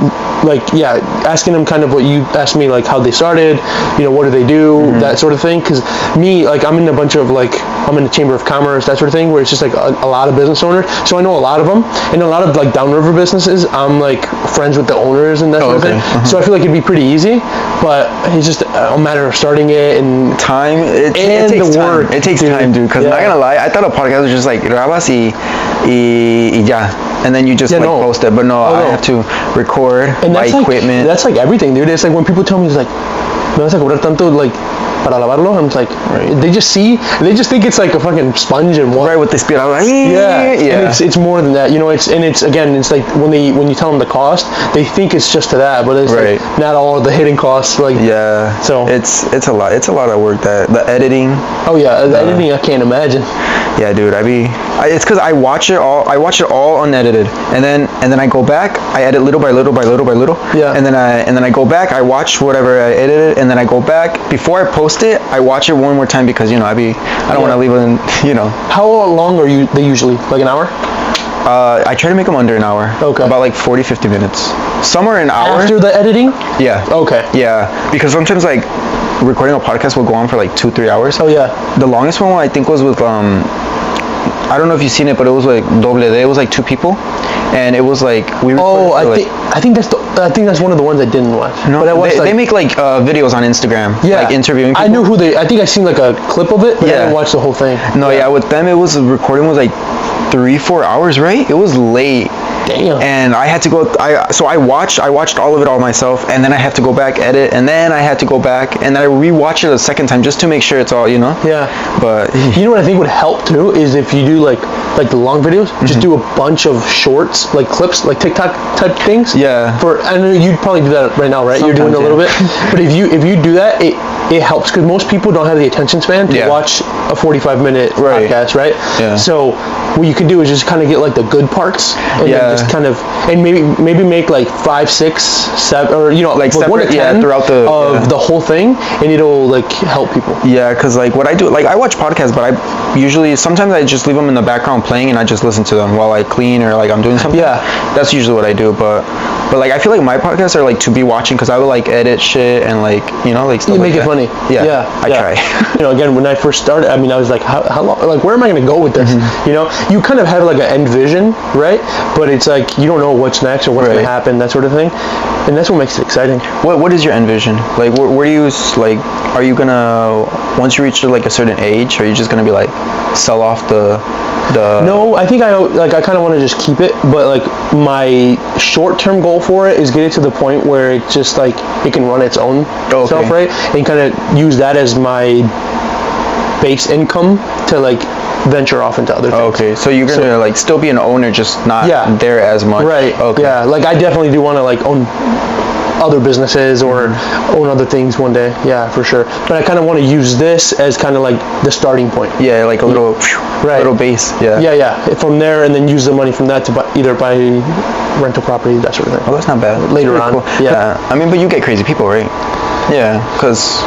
[SPEAKER 1] asking them kind of what you asked me, like how they started, what do they do, that sort of thing. Because me, like I'm in a bunch of like I'm in the Chamber of Commerce, that sort of thing, where it's just like a lot of business owners, so I know a lot of them, and a lot of like downriver businesses I'm like friends with the owners and that sort of thing. So I feel like it'd be pretty easy, but it's just a matter of starting it and
[SPEAKER 2] time. It takes
[SPEAKER 1] the
[SPEAKER 2] time.
[SPEAKER 1] work.
[SPEAKER 2] It takes time, dude, because I'm not gonna lie, I thought a podcast was just like grabas y ya, and then you just post it, but no, I have to record, and buy equipment.
[SPEAKER 1] That's like everything, dude. It's like when people tell me, it's like, me vas a cobrar tanto, like, para lavarlo, I'm like, they just think it's like a fucking sponge and water.
[SPEAKER 2] Right, with the speed. I'm like,
[SPEAKER 1] and it's more than that, it's like when you tell them the cost, they think it's just to that, but it's like not all of the hidden costs, like so
[SPEAKER 2] it's a lot of work, that the editing.
[SPEAKER 1] The editing, I can't imagine.
[SPEAKER 2] Yeah, dude, it's because I watch it all unedited, and then I go back, I edit little by little, and then I go back, I watch whatever I edited, and then I go back before I post it, I watch it one more time, because I don't want to leave it in,
[SPEAKER 1] How long are they usually, like an hour?
[SPEAKER 2] I try to make them under an hour. About like 40-50 minutes. Some are an hour.
[SPEAKER 1] After the editing?
[SPEAKER 2] Because sometimes like recording a podcast will go on for like 2-3 hours. The longest one I think was with I don't know if you've seen it, but it was like Doble D. It was like 2 people, and it was like we recorded.
[SPEAKER 1] I think that's one of the ones I didn't watch.
[SPEAKER 2] No, but they make like videos on Instagram, like interviewing people.
[SPEAKER 1] I knew who I think I seen like a clip of it, but I didn't watch the whole thing.
[SPEAKER 2] No, with them it was, the recording was like 3-4 hours, right? It was late.
[SPEAKER 1] Damn.
[SPEAKER 2] And I had to go. I watched all of it all myself, and then I had to go back, edit, and then I had to go back and I rewatch it a second time just to make sure it's all, But
[SPEAKER 1] you know what I think would help too is if you do like the long videos, just do a bunch of shorts, like clips, like TikTok type things. I know you'd probably do that right now, right? Sometimes, you're doing a little bit, but if you do that, it helps, because most people don't have the attention span to watch a 45-minute podcast, right? So what you could do is just kind of get like the good parts, and then just kind of, and maybe make like 5, 6, 7, or like separate, 1 to 10
[SPEAKER 2] throughout
[SPEAKER 1] the whole thing, and it'll like help people.
[SPEAKER 2] Because like what I do, like I watch podcasts, but I sometimes I just leave them in the background playing, and I just listen to them while I clean or like I'm doing something. That's usually what I do, but like I feel like my podcasts are like to be watching, because I would like edit shit and like like stuff.
[SPEAKER 1] You make
[SPEAKER 2] it
[SPEAKER 1] funny.
[SPEAKER 2] I try.
[SPEAKER 1] Again, when I first started, I mean, I was like, how long, like where am I going to go with this? You kind of have like an end vision, right? But it's like you don't know what's next or what's going to happen, that sort of thing, and that's what makes it exciting.
[SPEAKER 2] What is your end vision? Like where do you, like, are you gonna, once you reach like a certain age, are you just gonna be like sell off the
[SPEAKER 1] No, I think I kind of want to just keep it, but like my short-term goal for it is get it to the point where it just like it can run its own self, right? And kind of use that as my base income to like venture off into other things.
[SPEAKER 2] So you're gonna like still be an owner, just not there as much.
[SPEAKER 1] Right. Like I definitely do want to like own other businesses or own other things one day, for sure. But I kind of want to use this as kind of like the starting point.
[SPEAKER 2] Like a little little base.
[SPEAKER 1] From there, and then use the money from that to either buy rental property, that sort of thing.
[SPEAKER 2] Oh, that's not bad.
[SPEAKER 1] Later on.
[SPEAKER 2] Cool. I mean, but you get crazy people, right? Because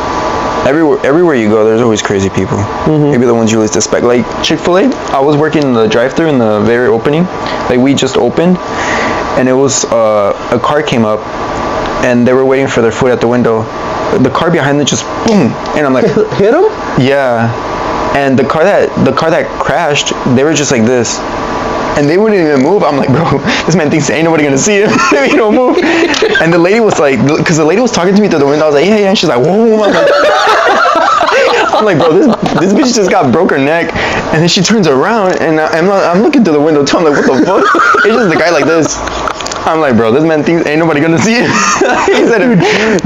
[SPEAKER 2] everywhere you go, there's always crazy people. Maybe the ones you least expect. Like Chick-fil-A, I was working in the drive-thru in the very opening. Like we just opened, and it was a car came up, and they were waiting for their food at the window. The car behind them just boom, and I'm like,
[SPEAKER 1] hit them?
[SPEAKER 2] Yeah. And the car that crashed, they were just like this. And they wouldn't even move. I'm like, bro, this man thinks ain't nobody gonna see him if you don't move. And the lady was like, because the lady was talking to me through the window. I was like, yeah. And she's like, whoa. I'm like, bro, this bitch just got broke her neck. And then she turns around, and I'm looking through the window too. I'm like, what the fuck? It's just the guy like this. I'm like, bro, this man thinks ain't nobody gonna see him. He said,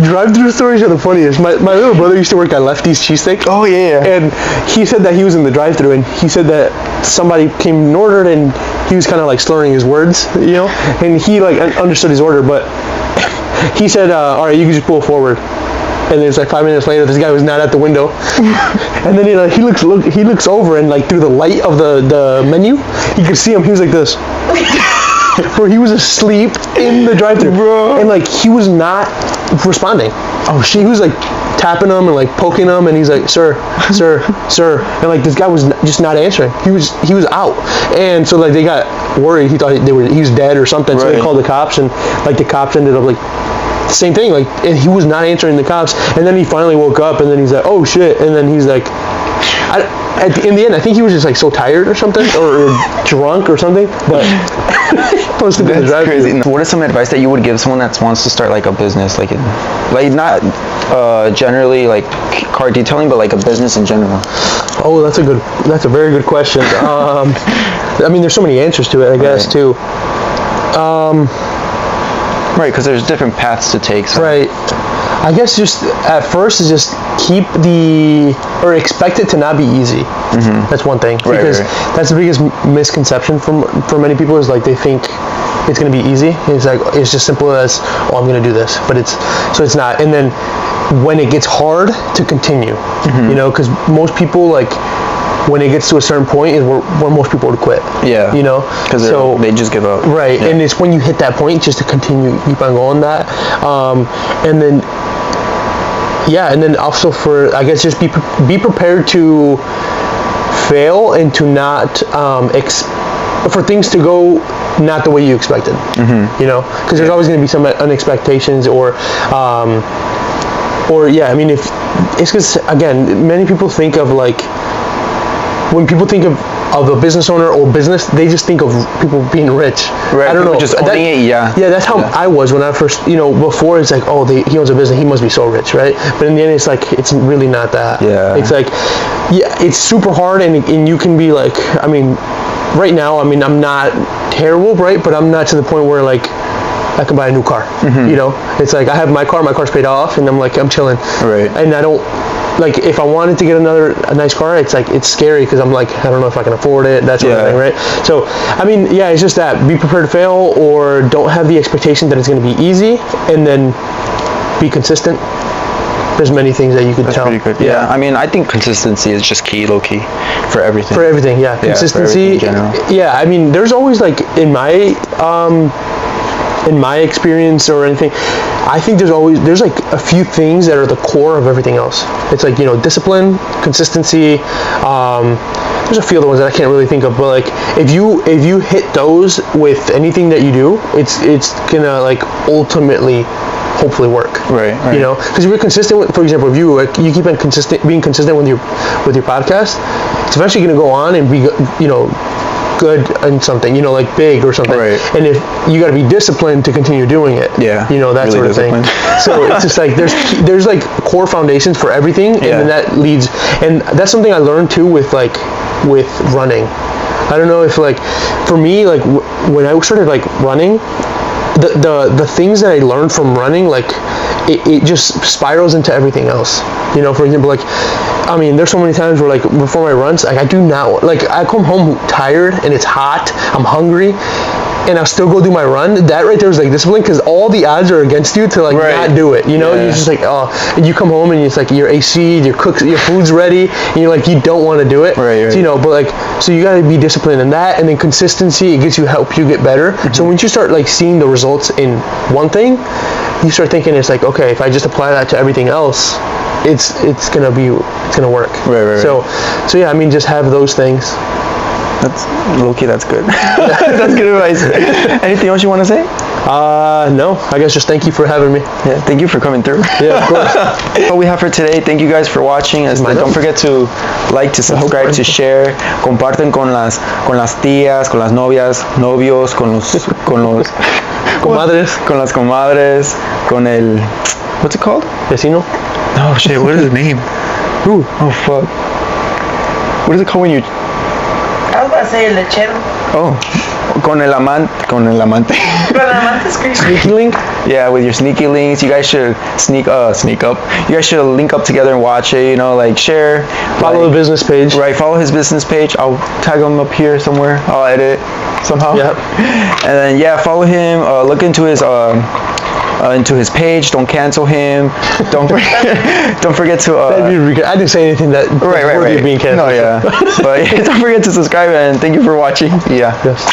[SPEAKER 1] drive-through stories are the funniest. My little brother used to work at Lefty's Cheesesteak.
[SPEAKER 2] Oh yeah.
[SPEAKER 1] And he said that he was in the drive-through, and he said that somebody came and ordered, and he was kind of like slurring his words, you know. And he like understood his order, but he said, "All right, you can just pull forward." And then it's like 5 minutes later, this guy was not at the window. And then he looks over, and like through the light of the menu, he could see him. He was like this. Bro, he was asleep in the drive-thru,
[SPEAKER 2] bro,
[SPEAKER 1] and like he was not responding. Oh shit! He was like tapping him and like poking him, and he's like, "Sir, and like this guy was just not answering. He was out, and so like they got worried. He thought he was dead or something. So they called the cops, and like the cops ended up like same thing. Like, and he was not answering the cops, and then he finally woke up, and then he's like, "Oh shit!" And then he's like, in the end, I think he was just like so tired or something, or drunk or something. But
[SPEAKER 2] that's crazy. What is some advice that you would give someone that wants to start like a business, like not generally like car detailing, but like a business in general?
[SPEAKER 1] Oh, that's a very good question. I mean, there's so many answers to it, I guess, too.
[SPEAKER 2] Right, because there's different paths to take. So.
[SPEAKER 1] Right. I guess just at first is just expect it to not be easy. Mm-hmm. That's one thing, because that's the biggest misconception for many people, is like they think it's going to be easy. It's like it's just simple as, oh, I'm going to do this, but it's not. And then when it gets hard, to continue, you know, because most people like when it gets to a certain point is where most people would quit. Yeah. You know,
[SPEAKER 2] because they just give up.
[SPEAKER 1] Right, and it's when you hit that point just to continue, keep on going that, and then. Yeah, and then also I guess just be prepared to fail and to not for things to go not the way you expected. You know, because there's always going to be some unexpectations or yeah. I mean, if it's because again, many people think of like when people think of a business owner or business, they just think of people being rich.
[SPEAKER 2] Right.
[SPEAKER 1] I don't know.
[SPEAKER 2] Just owning it, yeah.
[SPEAKER 1] Yeah, that's how I was when I first, you know, before it's like, oh, he owns a business, he must be so rich, right? But in the end, it's like, it's really not that.
[SPEAKER 2] Yeah.
[SPEAKER 1] It's like, yeah, it's super hard, and you can be like, I mean, right now, I mean, I'm not terrible, right? But I'm not to the point where like, I can buy a new car, you know? It's like, I have my car's paid off, and I'm like, I'm chilling.
[SPEAKER 2] Right.
[SPEAKER 1] And I don't, like, if I wanted to get a nice car, it's like, it's scary because I'm like, I don't know if I can afford it, that sort of thing, right? So, I mean, yeah, it's just that, be prepared to fail, or don't have the expectation that it's going to be easy, and then be consistent. There's many things that you could tell.
[SPEAKER 2] That's pretty good. Yeah, I mean, I think consistency is just key, low-key, for everything.
[SPEAKER 1] For everything, yeah. Consistency,
[SPEAKER 2] for everything in general.
[SPEAKER 1] Yeah, I mean, there's always, like, in my experience or anything, I think there's like a few things that are the core of everything else. It's like, you know, discipline, consistency. There's a few other ones that I can't really think of, but like if you hit those with anything that you do, it's gonna like ultimately hopefully work.
[SPEAKER 2] Right.
[SPEAKER 1] You know, because if you're consistent with, for example, if you keep on being consistent with your podcast, it's eventually gonna go on and be, you know, good in something, you know, like big or something. Right. And if you got to be disciplined to continue doing it, you know, that really sort of thing. So it's just like there's like core foundations for everything, and then that leads, and that's something I learned too with running. I don't know if like for me, like when I started like running, the things that I learned from running, like it just spirals into everything else. You know, for example, like, I mean, there's so many times where, like, before my runs, like, I do not, like, I come home tired, and it's hot, I'm hungry, and I'll still go do my run. That right there is, like, discipline, because all the odds are against you to, like, not do it, you know? You're just like, oh, and you come home, and it's like, your AC, your food's ready, and you're like, you don't want to do it. Right. So, you know, but, like, so you got to be disciplined in that, and then consistency, it helps you get better. So once you start, like, seeing the results in one thing, you start thinking, it's like, okay, if I just apply that to everything else, it's gonna work. Right. So yeah, I mean, just have those things.
[SPEAKER 2] That's low-key, that's good. That's good advice. Anything else you want to say?
[SPEAKER 1] No, I guess just thank you for having me.
[SPEAKER 2] Yeah, thank you for coming through.
[SPEAKER 1] Yeah, of course.
[SPEAKER 2] That's all we have for today. Thank you guys for watching. Don't forget to like, to subscribe, to share. Comparten con las tías, con las novias, novios, con las comadres, con el, what's it called?
[SPEAKER 1] Vecino?
[SPEAKER 2] Oh shit, what is his name?
[SPEAKER 1] Ooh.
[SPEAKER 2] Oh fuck. What is it called when you...
[SPEAKER 3] I was about to say el lechero.
[SPEAKER 2] Oh, con el amante.
[SPEAKER 3] Con el amante es crazy.
[SPEAKER 1] Sneaky link?
[SPEAKER 2] Yeah, with your sneaky links, you guys should sneak up. You guys should link up together and watch it. You know, like share.
[SPEAKER 1] Follow the business page.
[SPEAKER 2] Right, follow his business page. I'll tag him up here somewhere. I'll edit it somehow.
[SPEAKER 1] Yep.
[SPEAKER 2] And then yeah, follow him. Look into his page. Don't cancel him. Don't forget to.
[SPEAKER 1] I didn't say anything that
[SPEAKER 2] right.
[SPEAKER 1] being canceled.
[SPEAKER 2] No, yeah. But don't forget to subscribe and thank you for watching. Yeah.
[SPEAKER 1] Yes.